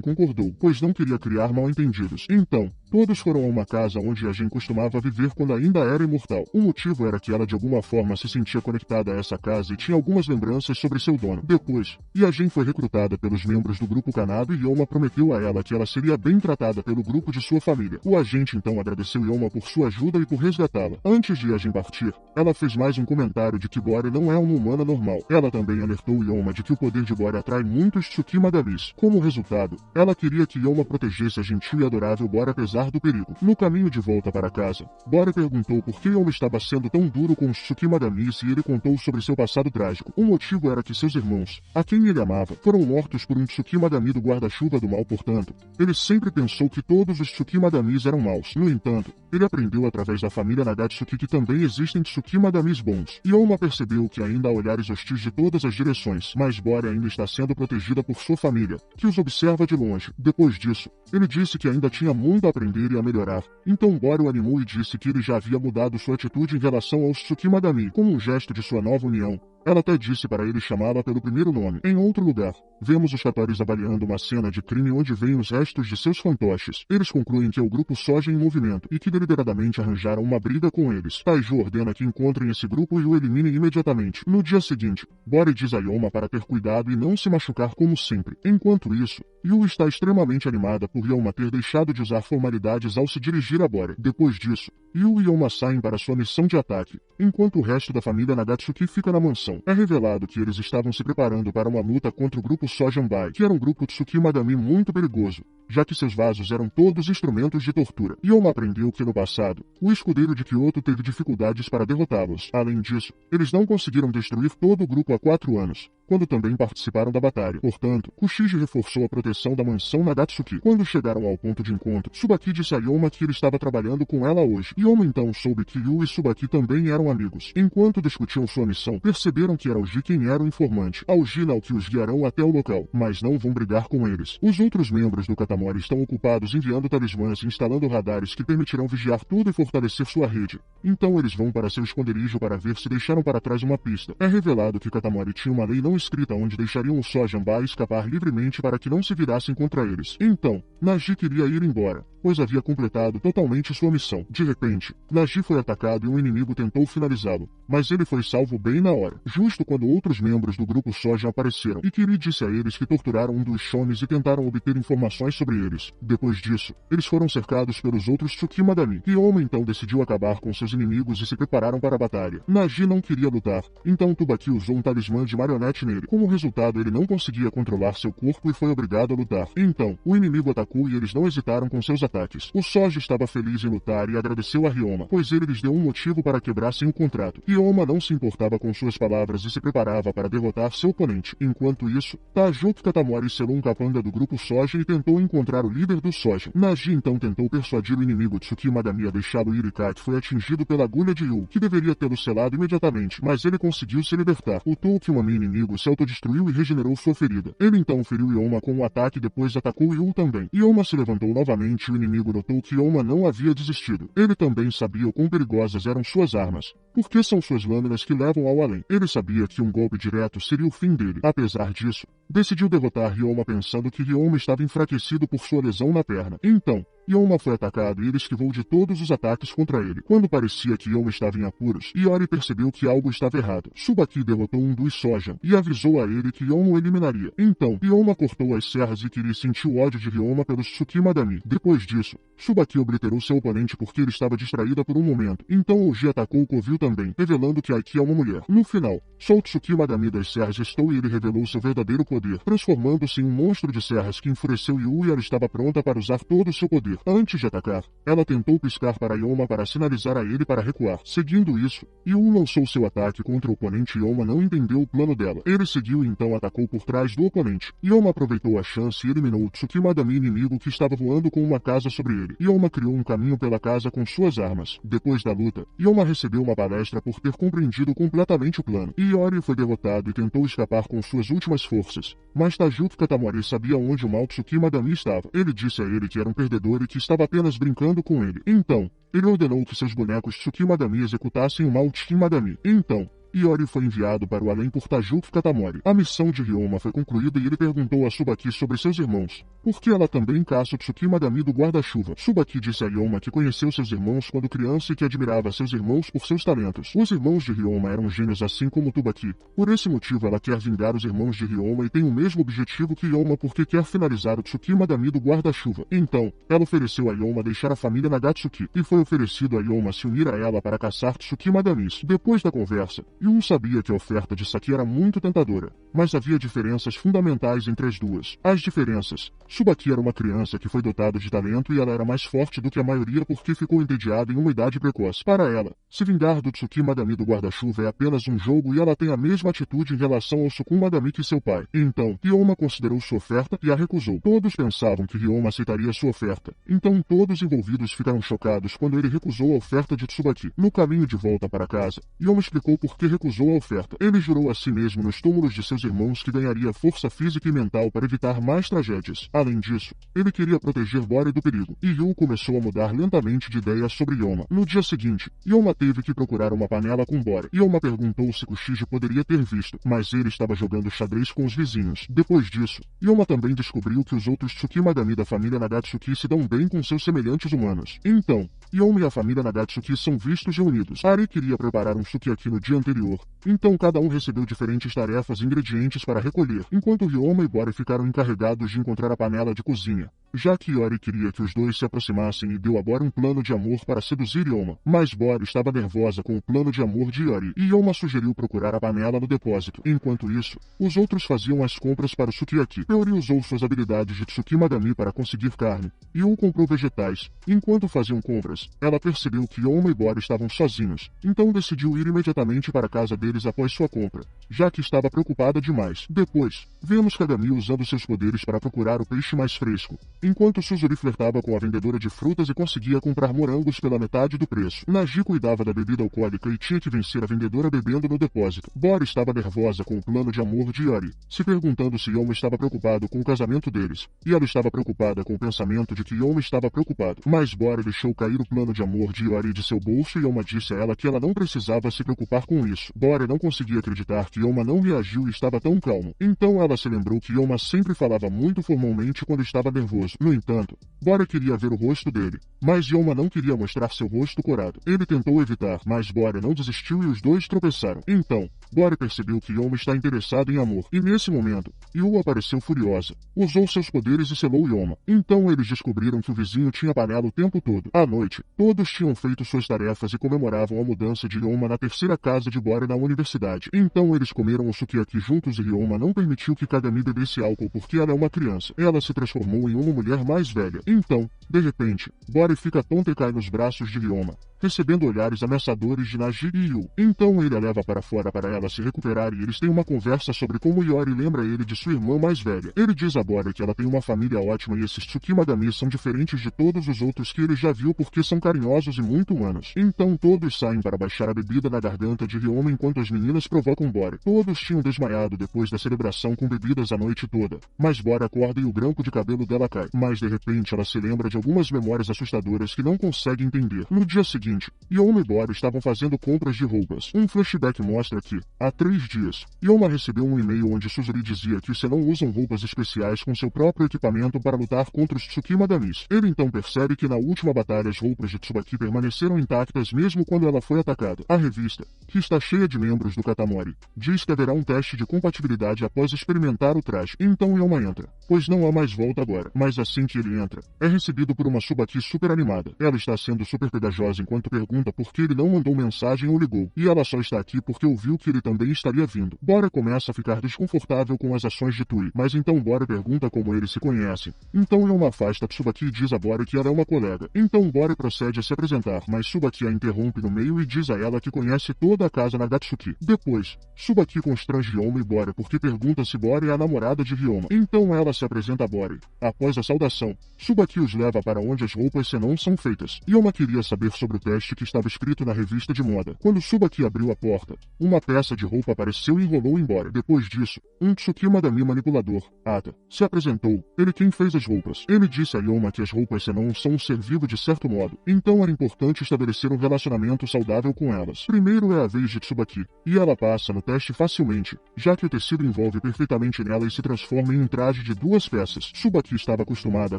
concordou, pois não queria criar mal-entendidos. Então, todos foram a uma casa onde Yajin costumava viver quando ainda era imortal. O motivo era que ela de alguma forma se sentia conectada a essa casa e tinha algumas lembranças sobre seu dono. Depois, Yajin foi recrutada pelos membros do grupo Kanado e Yoma prometeu a ela que ela seria bem tratada pelo grupo de sua família. O agente então agradeceu Yoma por sua ajuda e por resgatá-la. Antes de Yajin partir, ela fez mais um comentário de que Bori não é uma humana normal. Ela também alertou Yoma de que o poder de Bori atrai muitos Tsukimagamis. Como resultado, ela queria que Yoma protegesse a gentil e adorável Bori apesar do perigo. No caminho de volta para casa, Bori perguntou por que Yoma estava sendo tão duro com os Tsukimagamis e ele contou sobre seu passado trágico. O motivo era que seus irmãos, a quem ele amava, foram mortos por um Tsukimagami do guarda-chuva do mal. Portanto, ele sempre pensou que todos os Tsukimagamis eram maus. No entanto, ele aprendeu através da família Nagatsuki que também existem Tsukimagamis bons. Yoma percebeu que ainda há olhares hostis de todas as direções, mas Bori ainda está sendo protegida por sua família, que os observa de longe. Depois disso, ele disse que ainda tinha muito a aprender e a melhorar. Então Bori o animou e disse que ele já havia mudado sua atitude em relação aos Tsukimagami. Como um gesto de sua nova união, ela até disse para ele chamá-la pelo primeiro nome. Em outro lugar, vemos os Katori avaliando uma cena de crime onde veem os restos de seus fantoches. Eles concluem que é o grupo Soja em movimento e que deliberadamente arranjaram uma briga com eles. Taiju ordena que encontrem esse grupo e o eliminem imediatamente. No dia seguinte, Bori diz a Yoma para ter cuidado e não se machucar como sempre. Enquanto isso, Yu está extremamente animada por Yoma ter deixado de usar formalidades ao se dirigir a Bori. Depois disso, Yu e Yoma saem para sua missão de ataque, enquanto o resto da família Nagatsuki fica na mansão. É revelado que eles estavam se preparando para uma luta contra o grupo Sojanbai, que era um grupo Tsukimagami muito perigoso, já que seus vasos eram todos instrumentos de tortura. Yoma aprendeu que no passado, o escudeiro de Kyoto teve dificuldades para derrotá-los. Além disso, eles não conseguiram destruir todo o grupo há 4 anos, quando também participaram da batalha. Portanto, Kushiji reforçou a proteção da mansão Nagatsuki. Quando chegaram ao ponto de encontro, Tsubaki disse a Yoma que ele estava trabalhando com ela hoje. Yoma então soube que Yu e Tsubaki também eram amigos. Enquanto discutiam sua missão, perceberam que era o Ji quem era o informante. Ao-ji que os guiarão até o local, mas não vão brigar com eles. Os outros membros do Katamori estão ocupados enviando talismãs e instalando radares que permitirão vigiar tudo e fortalecer sua rede. Então eles vão para seu esconderijo para ver se deixaram para trás uma pista. É revelado que Katamori tinha uma lei não escrita onde deixariam o Sojanbai escapar livremente para que não se virassem contra eles. Então, Naji queria ir embora, pois havia completado totalmente sua missão. De repente, Naji foi atacado e um inimigo tentou finalizá-lo, mas ele foi salvo bem na hora, justo quando outros membros do grupo Soja apareceram, e Kiri disse a eles que torturaram um dos Shonis e tentaram obter informações sobre eles. Depois disso, eles foram cercados pelos outros Tsukimagami. Ryoma então decidiu acabar com seus inimigos e se prepararam para a batalha. Naji não queria lutar, então Tsubaki usou um talismã de marionete nele. Como resultado, ele não conseguia controlar seu corpo e foi obrigado a lutar. Então, o inimigo atacou e eles não hesitaram com seus ataques. O Soja estava feliz em lutar e agradeceu a Ryoma, pois ele lhes deu um motivo para quebrassem o contrato. Ryoma não se importava com suas palavras e se preparava para derrotar seu oponente. Enquanto isso, Tajuki Katamori selou um capanga do grupo Soja e tentou encontrar o líder do Soja. Naji então tentou persuadir o inimigo Tsukimagami a deixá-lo ir e Kaki foi atingido pela agulha de Yu, que deveria tê-lo selado imediatamente, mas ele conseguiu se libertar. O Toukimami inimigo se autodestruiu e regenerou sua ferida. Ele então feriu Ryoma com um ataque e depois atacou Yu também. Ryoma se levantou novamente e o inimigo notou que Ryoma não havia desistido. Ele também sabia o quão perigosas eram suas armas, porque são suas lâminas que levam ao além. Ele sabia que um golpe direto seria o fim dele. Apesar disso, decidiu derrotar Ryoma pensando que Ryoma estava enfraquecido por sua lesão na perna. Então, Ryoma foi atacado e ele esquivou de todos os ataques contra ele. Quando parecia que Ryoma estava em apuros, Iori percebeu que algo estava errado. Tsubaki derrotou um dos Sojan e avisou a ele que Ryoma o eliminaria. Então, Ryoma cortou as serras e Kiri sentiu ódio de Ryoma pelos Tsukimadami. Depois disso, Tsubaki obliterou seu oponente porque ele estava distraída por um momento. Então Oji atacou Kovil também, revelando que Aiki é uma mulher. No final, só o Tsukimadami das serras restou e ele revelou seu verdadeiro poder, transformando-se em um monstro de serras que enfureceu Yu e ela estava pronta para usar todo o seu poder. Antes de atacar, ela tentou piscar para Ryoma para sinalizar a ele para recuar. Seguindo isso, Yu lançou seu ataque contra o oponente e Ryoma não entendeu o plano dela. Ele seguiu e então atacou por trás do oponente. Ryoma aproveitou a chance e eliminou o Tsukimadami inimigo que estava voando com uma casa sobre ele. Ryoma criou um caminho pela casa com suas armas. Depois da luta, Ryoma recebeu uma palestra por ter compreendido completamente o plano. Iori foi derrotado e tentou escapar com suas últimas forças. Mas Tajuki Katamori sabia onde o mal Tsukimadami estava. Ele disse a ele que era um perdedor e que estava apenas brincando com ele. Então, ele ordenou que seus bonecos Tsukimadami executassem o mal Tsukimadami. Então, Iori foi enviado para o além por Tajuki Katamori. A missão de Ryoma foi concluída e ele perguntou a Tsubaki sobre seus irmãos, porque ela também caça o Tsukimadami do guarda-chuva. Tsubaki disse a Ryoma que conheceu seus irmãos quando criança e que admirava seus irmãos por seus talentos. Os irmãos de Ryoma eram gênios assim como Tsubaki. Por esse motivo ela quer vingar os irmãos de Ryoma e tem o mesmo objetivo que Ryoma porque quer finalizar o Tsukimadami do guarda-chuva. Então, ela ofereceu a Ryoma deixar a família Nagatsuki e foi oferecido a Ryoma se unir a ela para caçar Tsukimadamis. Depois da conversa, Yun sabia que a oferta de Saki era muito tentadora, mas havia diferenças fundamentais entre as duas. As diferenças: Tsubaki era uma criança que foi dotada de talento e ela era mais forte do que a maioria porque ficou entediada em uma idade precoce. Para ela, se vingar do Tsukimadami do guarda-chuva é apenas um jogo e ela tem a mesma atitude em relação ao Tsukumadami que seu pai. Então, Ryoma considerou sua oferta e a recusou. Todos pensavam que Ryoma aceitaria sua oferta. Então todos envolvidos ficaram chocados quando ele recusou a oferta de Tsubaki. No caminho de volta para casa, Ryoma explicou por que recusou a oferta. Ele jurou a si mesmo nos túmulos de seus irmãos que ganharia força física e mental para evitar mais tragédias. Além disso, ele queria proteger Bori do perigo, e Yu começou a mudar lentamente de ideia sobre Ryoma. No dia seguinte, Ryoma teve que procurar uma panela com Bori. Ryoma perguntou se Kushiji poderia ter visto, mas ele estava jogando xadrez com os vizinhos. Depois disso, Ryoma também descobriu que os outros Tsukimadami da família Nagatsuki se dão bem com seus semelhantes humanos. Então, Ryoma e a família Nagatsuki são vistos reunidos. Ari queria preparar um sukiyaki no dia anterior, então cada um recebeu diferentes tarefas e ingredientes para recolher, enquanto Ryoma e Bori ficaram encarregados de encontrar a panela de cozinha. Já que Iori queria que os dois se aproximassem e deu a Bori um plano de amor para seduzir Ryoma, mas Bori estava nervosa com o plano de amor de Iori, e Ryoma sugeriu procurar a panela no depósito. Enquanto isso, os outros faziam as compras para o sukiyaki. Iori usou suas habilidades de Tsukimadami para conseguir carne, e Yu comprou vegetais. Enquanto faziam compras, ela percebeu que Ryoma e Bori estavam sozinhos, então decidiu ir imediatamente para a casa deles após sua compra, já que estava preocupada demais. Depois, vemos Kagami usando seus poderes para procurar o peixe mais fresco, enquanto Suzuri flertava com a vendedora de frutas e conseguia comprar morangos pela metade do preço. Naji cuidava da bebida alcoólica e tinha que vencer a vendedora bebendo no depósito. Bori estava nervosa com o plano de amor de Iori, se perguntando se Ryoma estava preocupado com o casamento deles, e ela estava preocupada com o pensamento de que Ryoma estava preocupado. Mas Bori deixou cair o plano de amor de Iori de seu bolso e Ryoma disse a ela que ela não precisava se preocupar com isso. Bori não conseguia acreditar que Ryoma não reagiu e estava tão calmo. Então ela se lembrou que Ryoma sempre falava muito formalmente quando estava nervoso. No entanto, Bori queria ver o rosto dele, mas Ryoma não queria mostrar seu rosto corado. Ele tentou evitar, mas Bori não desistiu e os dois tropeçaram. Então, Bori percebeu que Ryoma está interessado em amor, e nesse momento, Yu apareceu furiosa. Usou seus poderes e selou Ryoma. Então eles descobriram que o vizinho tinha panela o tempo todo. À noite, todos tinham feito suas tarefas e comemoravam a mudança de Ryoma na terceira casa de Bori na universidade. Então eles comeram o sukiyaki juntos e Ryoma não permitiu que Kagami bebesse álcool porque ela é uma criança. Ela se transformou em uma mulher mais velha. Então, de repente, Bori fica tonta e cai nos braços de Ryoma, recebendo olhares ameaçadores de Naji e Yu. Então ele a leva para fora para ela se recuperar e eles têm uma conversa sobre como Iori lembra ele de sua irmã mais velha. Ele diz a Bori que ela tem uma família ótima e esses Tsukimadami são diferentes de todos os outros que ele já viu porque são carinhosos e muito humanos. Então todos saem para baixar a bebida na garganta de Ryoma enquanto as meninas provocam Bori. Todos tinham desmaiado depois da celebração com bebidas a noite toda, mas Bori acorda e o branco de cabelo dela cai. Mas de repente ela se lembra de algumas memórias assustadoras que não consegue entender. No dia seguinte, Ryoma e Bora estavam fazendo compras de roupas. Um flashback mostra que, há 3 dias, Ryoma recebeu um e-mail onde Suzuri dizia que os Senon usam roupas especiais com seu próprio equipamento para lutar contra os Tsukima Damis. Ele então percebe que na última batalha as roupas de Tsubaki permaneceram intactas mesmo quando ela foi atacada. A revista, que está cheia de membros do Katamori, diz que haverá um teste de compatibilidade após experimentar o traje. Então Ryoma entra, pois não há mais volta agora. Mas assim que ele entra, é recebido por uma Tsubaki super animada. Ela está sendo super pegajosa enquanto pergunta por que ele não mandou mensagem ou ligou, e ela só está aqui porque ouviu que ele também estaria vindo. Bora começa a ficar desconfortável com as ações de Tui, mas então Bora pergunta como eles se conhecem. Então Ryoma afasta Tsubaki e diz a Bora que ela é uma colega. Então Bora procede a se apresentar, mas Tsubaki a interrompe no meio e diz a ela que conhece toda a casa Nagatsuki. Depois, Tsubaki constrange Ryoma e Bora porque pergunta se Bora é a namorada de Ryoma. Então ela se apresenta a Bora. Após a saudação, Tsubaki os leva para onde as roupas Senon são feitas. Ryoma queria saber sobre o teste que estava escrito na revista de moda. Quando Tsubaki abriu a porta, uma peça de roupa apareceu e rolou embora. Depois disso, um Tsukima Dami manipulador, Ata, se apresentou. Ele quem fez as roupas. Ele disse a Ryoma que as roupas Senon são um ser vivo de certo modo. Então era importante estabelecer um relacionamento saudável com elas. Primeiro é a vez de Tsubaki, e ela passa no teste facilmente, já que o tecido envolve perfeitamente nela e se transforma em um traje de 2 peças. Tsubaki estava acostumada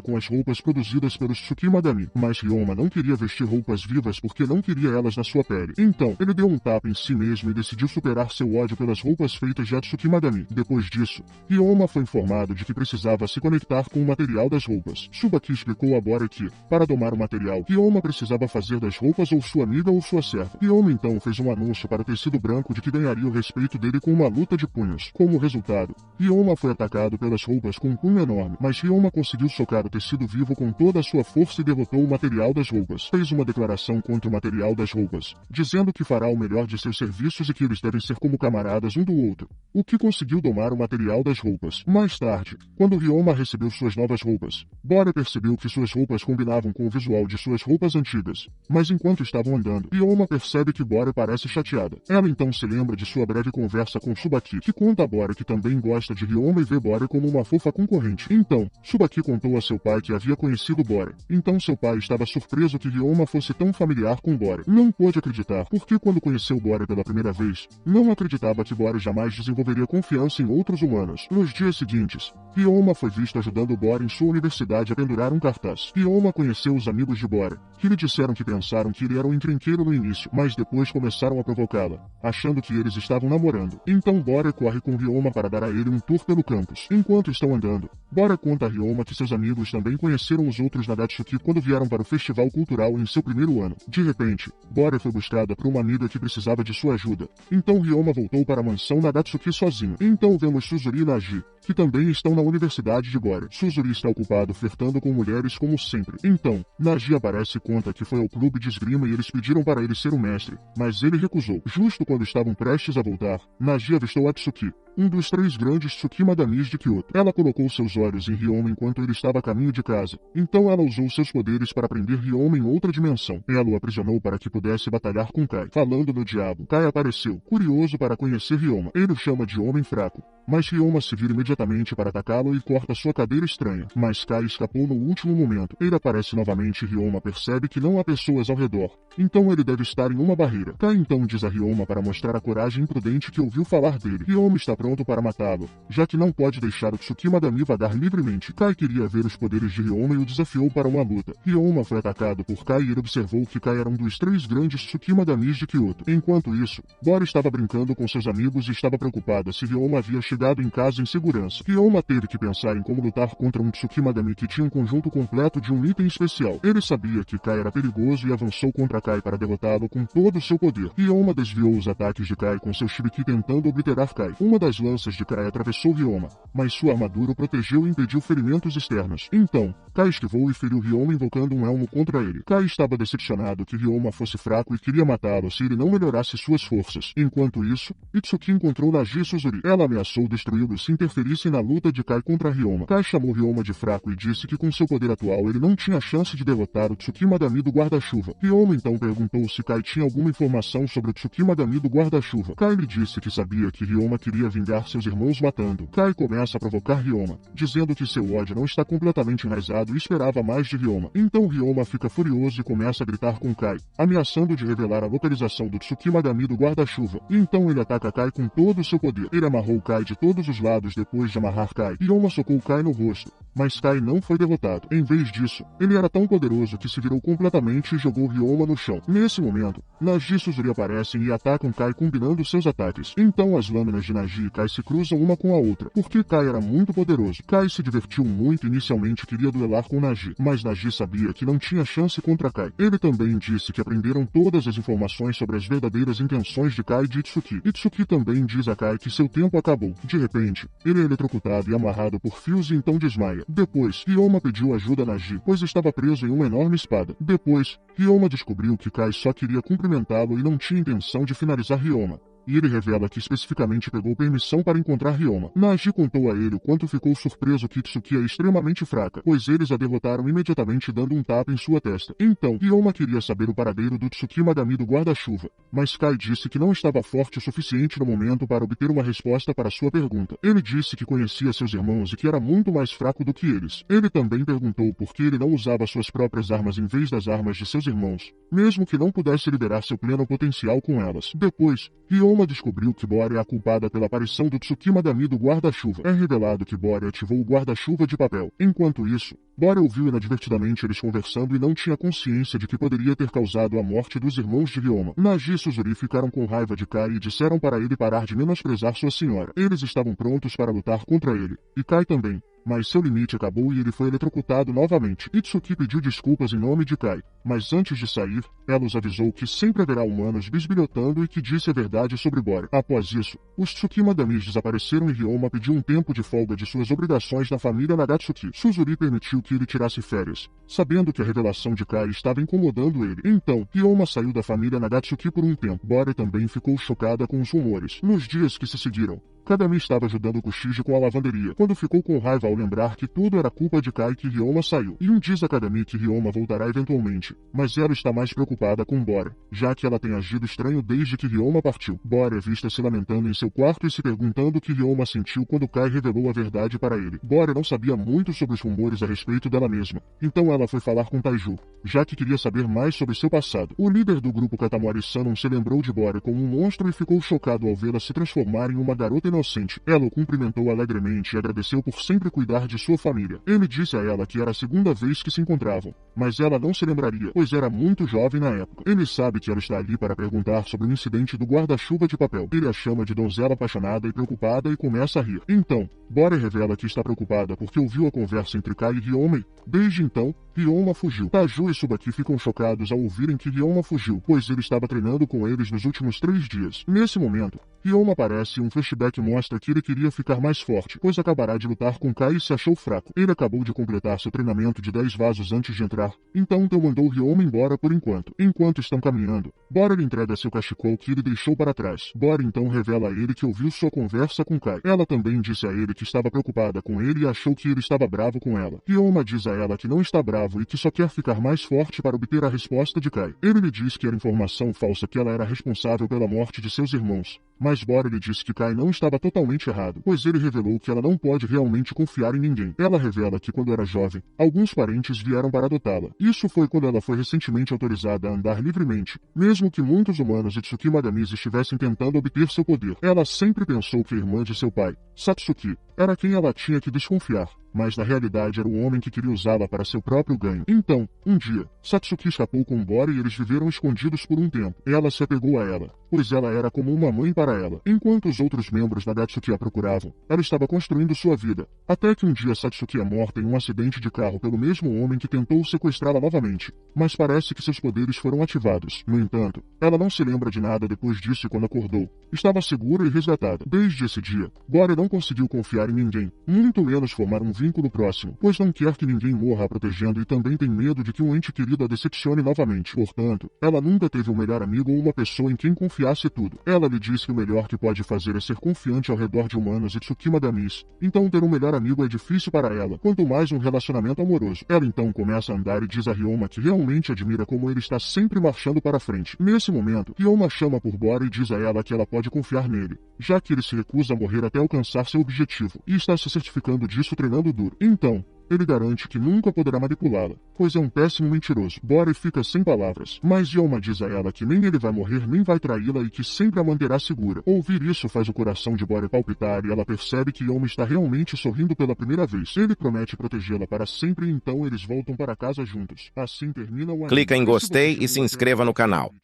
com as roupas produzidas pelos Tsukima Dami, mas Ryoma não queria vestir roupas vivas porque não queria elas na sua pele. Então, ele deu um tapa em si mesmo e decidiu superar seu ódio pelas roupas feitas de Tsukima Dami. Depois disso, Ryoma foi informado de que precisava se conectar com o material das roupas. Tsubaki explicou a Bora que, para domar o material, Ryoma precisava fazer das roupas ou sua amiga ou sua serva. Ryoma então fez um anúncio para o tecido branco de que ganharia o respeito dele com uma luta de punhos. Como resultado, Ryoma foi atacado pelas roupas com um punho enorme, mas Ryoma conseguiu socar o tecido vivo com toda a sua força e derrotou o material das roupas. Fez uma declaração contra o material das roupas, dizendo que fará o melhor de seus serviços e que eles devem ser como camaradas um do outro, o que conseguiu domar o material das roupas. Mais tarde, quando Ryoma recebeu suas novas roupas, Bora percebeu que suas roupas combinavam com o visual de suas roupas antigas, mas enquanto estavam andando, Ryoma percebe que Bora parece chateada. Ela então se lembra de sua breve conversa com Tsubaki, que conta a Bora que também gosta de Ryoma e vê Bora como uma fofa concorrente. Então, Tsubaki contou a seu pai que havia conhecido Bora. Então seu pai estava surpreso que Ryoma fosse tão familiar com Bora. Não pôde acreditar, porque quando conheceu Bora pela primeira vez, não acreditava que Bora jamais desenvolveria confiança em outros humanos. Nos dias seguintes, Ryoma foi visto ajudando Bora em sua universidade a pendurar um cartaz. Ryoma conheceu os amigos de Bora, que lhe disseram que pensaram que ele era um encrenqueiro no início, mas depois começaram a provocá-la, achando que eles estavam namorando. Então Bora corre com Ryoma para dar a ele um tour pelo campus. Enquanto estão andando, Bora conta a Ryoma que seus amigos também conheceram os outros Nagatsuki quando vieram para o festival cultural em seu primeiro ano. De repente, Bora foi buscada por uma amiga que precisava de sua ajuda. Então Ryoma voltou para a mansão Nagatsuki sozinho. Então vemos Suzuri e Naji, que também estão na universidade de Bora. Suzuri está ocupado flertando com mulheres como sempre. Então, Naji aparece e conta que foi ao clube de esgrima e eles pediram para ele ser o mestre, mas ele recusou. Justo quando estavam prestes a voltar, Naji avistou Atsuki, um dos 3 grandes Tsukima Damis de Kyoto. Ela colocou seus olhos em Ryoma enquanto ele estava a caminho de casa. Então ela usou seus poderes para prender Ryoma em outra dimensão. Ela o aprisionou para que pudesse batalhar com Kai. Falando no diabo, Kai apareceu, curioso para conhecer Ryoma. Ele o chama de homem fraco, mas Ryoma se vira imediatamente para atacá-lo e corta sua cadeira estranha. Mas Kai escapou no último momento. Ele aparece novamente e Ryoma percebe que não há pessoas ao redor. Então ele deve estar em uma barreira. Kai então diz a Ryoma para mostrar a coragem imprudente que ouviu falar dele. Ryoma está pronto para matá-lo, já que não pode deixar o Tsukima Dami vagar livremente. Kai queria ver os poderes de Ryoma e o desafiou para uma luta. Ryoma foi atacado por Kai e ele observou que Kai era um dos 3 grandes Tsukima Damis de Kyoto. Enquanto isso, Bora estava brincando com seus amigos e estava preocupada se Ryoma havia chegado em casa em segurança. Ryoma teve que pensar em como lutar contra um Tsukima Dami que tinha um conjunto completo de um item especial. Ele sabia que Kai era perigoso e avançou contra Kai para derrotá-lo com todo o seu poder. Ryoma desviou os ataques de Kai com seu Shibiki tentando obliterar Kai. Uma das lanças de Kai atravessou Ryoma, mas sua armadura o protegeu e impediu ferimentos externos. Então, Kai esquivou e feriu Ryoma invocando um elmo contra ele. Kai estava decepcionado que Ryoma fosse fraco e queria matá-lo se ele não melhorasse suas forças. Enquanto isso, Itsuki encontrou Naji e Suzuri. Ela ameaçou destruí-lo se interferissem na luta de Kai contra Ryoma. Kai chamou Ryoma de fraco e disse que com seu poder atual ele não tinha chance de derrotar o Tsukima Dami do guarda-chuva. Ryoma então perguntou se Kai tinha alguma informação sobre o Tsukima Dami do guarda-chuva. Kai lhe disse que sabia que Ryoma queria vingar seus irmãos matando. Kai começa a provocar Ryoma, dizendo que seu ódio não está completamente enraizado e esperava mais de Ryoma. Então Ryoma fica furioso e começa a gritar com Kai, ameaçando de revelar a localização do Tsukimagami do guarda-chuva. E então ele ataca Kai com todo o seu poder. Ele amarrou Kai de todos os lados depois de amarrar Kai. Ryoma socou Kai no rosto, mas Kai não foi derrotado. Em vez disso, ele era tão poderoso que se virou completamente e jogou Ryoma no chão. Nesse momento, Naji e Suzuri aparecem e atacam Kai combinando seus ataques. Então as lâminas de Naji e Kai se cruzam uma com a outra, porque Kai era muito poderoso. Kai se divertiu muito e inicialmente queria duelar com Naji, mas Naji sabia que não tinha chance contra Kai. Ele também disse que aprenderam todas as informações sobre as verdadeiras intenções de Kai e de Itsuki. Itsuki também diz a Kai que seu tempo acabou. De repente, ele é eletrocutado e amarrado por fios e então desmaia. Depois, Ryoma pediu ajuda a Naji, pois estava preso em uma enorme espada. Depois, Ryoma descobriu que Kai só queria cumprimentá-lo e não tinha intenção de finalizar Ryoma. E ele revela que especificamente pegou permissão para encontrar Ryoma. Naji contou a ele o quanto ficou surpreso que Itsuki é extremamente fraca, pois eles a derrotaram imediatamente dando um tapa em sua testa. Então, Ryoma queria saber o paradeiro do Tsukimagami do guarda-chuva, mas Kai disse que não estava forte o suficiente no momento para obter uma resposta para sua pergunta. Ele disse que conhecia seus irmãos e que era muito mais fraco do que eles. Ele também perguntou por que ele não usava suas próprias armas em vez das armas de seus irmãos, mesmo que não pudesse liberar seu pleno potencial com elas. Depois, Ryoma descobriu que Bora é a culpada pela aparição do Tsukimagami do guarda-chuva. É revelado que Bora ativou o guarda-chuva de papel. Enquanto isso, Bora ouviu inadvertidamente eles conversando e não tinha consciência de que poderia ter causado a morte dos irmãos de Ryoma. Naji e Suzuri ficaram com raiva de Kai e disseram para ele parar de menosprezar sua senhora. Eles estavam prontos para lutar contra ele, e Kai também. Mas seu limite acabou e ele foi eletrocutado novamente. Itsuki pediu desculpas em nome de Kai, mas antes de sair, ela os avisou que sempre haverá humanos bisbilhotando e que disse a verdade sobre Bora. Após isso, os Tsukimagamis desapareceram e Ryoma pediu um tempo de folga de suas obrigações na família Nagatsuki. Suzuri permitiu que ele tirasse férias, sabendo que a revelação de Kai estava incomodando ele. Então, Ryoma saiu da família Nagatsuki por um tempo. Bora também ficou chocada com os rumores. Nos dias que se seguiram, Kadami estava ajudando Kushiji com a lavanderia, quando ficou com raiva ao lembrar que tudo era culpa de Kai que Ryoma saiu. E diz a Kadami que Ryoma voltará eventualmente, mas ela está mais preocupada com Bora, já que ela tem agido estranho desde que Ryoma partiu. Bora é vista se lamentando em seu quarto e se perguntando o que Ryoma sentiu quando Kai revelou a verdade para ele. Bora não sabia muito sobre os rumores a respeito dela mesma, então ela foi falar com Taiju, já que queria saber mais sobre seu passado. O líder do grupo Katamari-san se lembrou de Bora como um monstro e ficou chocado ao vê-la se transformar em uma garota inocente. Ela o cumprimentou alegremente e agradeceu por sempre cuidar de sua família. Ele disse a ela que era a segunda vez que se encontravam, mas ela não se lembraria, pois era muito jovem na época. Ele sabe que ela está ali para perguntar sobre o incidente do guarda-chuva de papel. Ele a chama de donzela apaixonada e preocupada e começa a rir. Então, Bora revela que está preocupada porque ouviu a conversa entre Kai e Ryoma. Desde então, Ryoma fugiu. Taju e Subaki ficam chocados ao ouvirem que Ryoma fugiu, pois ele estava treinando com eles nos últimos 3 dias. Nesse momento, Ryoma aparece e um flashback mostra que ele queria ficar mais forte, pois acabará de lutar com Kai e se achou fraco. Ele acabou de completar seu treinamento de 10 vasos antes de entrar, então mandou Ryoma embora por enquanto. Enquanto estão caminhando, Bora lhe entrega seu cachecol que ele deixou para trás. Bora então revela a ele que ouviu sua conversa com Kai. Ela também disse a ele que estava preocupada com ele e achou que ele estava bravo com ela. Ryoma diz a ela que não está bravo e que só quer ficar mais forte para obter a resposta de Kai. Ele lhe diz que era informação falsa que ela era responsável pela morte de seus irmãos. Mas Bora lhe disse que Kai não estava totalmente errado, pois ele revelou que ela não pode realmente confiar em ninguém. Ela revela que quando era jovem, alguns parentes vieram para adotá-la. Isso foi quando ela foi recentemente autorizada a andar livremente, mesmo que muitos humanos e Tsukimagamis estivessem tentando obter seu poder. Ela sempre pensou que a irmã de seu pai, Satsuki, era quem ela tinha que desconfiar, mas na realidade era o homem que queria usá-la para seu próprio ganho. Então, um dia, Satsuki escapou com Bora e eles viveram escondidos por um tempo. Ela se apegou a ela, pois ela era como uma mãe para ela. Enquanto os outros membros da Gatsuki a procuravam, ela estava construindo sua vida, até que um dia Satsuki é morta em um acidente de carro pelo mesmo homem que tentou sequestrá-la novamente, mas parece que seus poderes foram ativados. No entanto, ela não se lembra de nada depois disso e quando acordou, estava segura e resgatada. Desde esse dia, Bora não conseguiu confiar em ninguém, muito menos formar um vínculo próximo, pois não quer que ninguém morra a protegendo e também tem medo de que um ente querido a decepcione novamente. Portanto, ela nunca teve um melhor amigo ou uma pessoa em quem confiasse tudo. Ela lhe diz que o melhor que pode fazer é ser confiante ao redor de humanos e Tsukimagamis. Então ter um melhor amigo é difícil para ela, quanto mais um relacionamento amoroso. Ela então começa a andar e diz a Ryoma que realmente admira como ele está sempre marchando para frente. Nesse momento, Ryoma chama por Bora e diz a ela que ela pode confiar nele, já que ele se recusa a morrer até alcançar seu objetivo, e está se certificando disso treinando duro. Então, Ele garante que nunca poderá manipulá-la, pois é um péssimo mentiroso. Bora fica sem palavras, mas Yoma diz a ela que nem ele vai morrer nem vai traí-la e que sempre a manterá segura. Ouvir isso faz o coração de Bora palpitar e ela percebe que Yoma está realmente sorrindo pela primeira vez. Ele promete protegê-la para sempre e então eles voltam para casa juntos. Assim termina o anime. Clica em E se você gostei e chegou se até inscreva no agora, canal.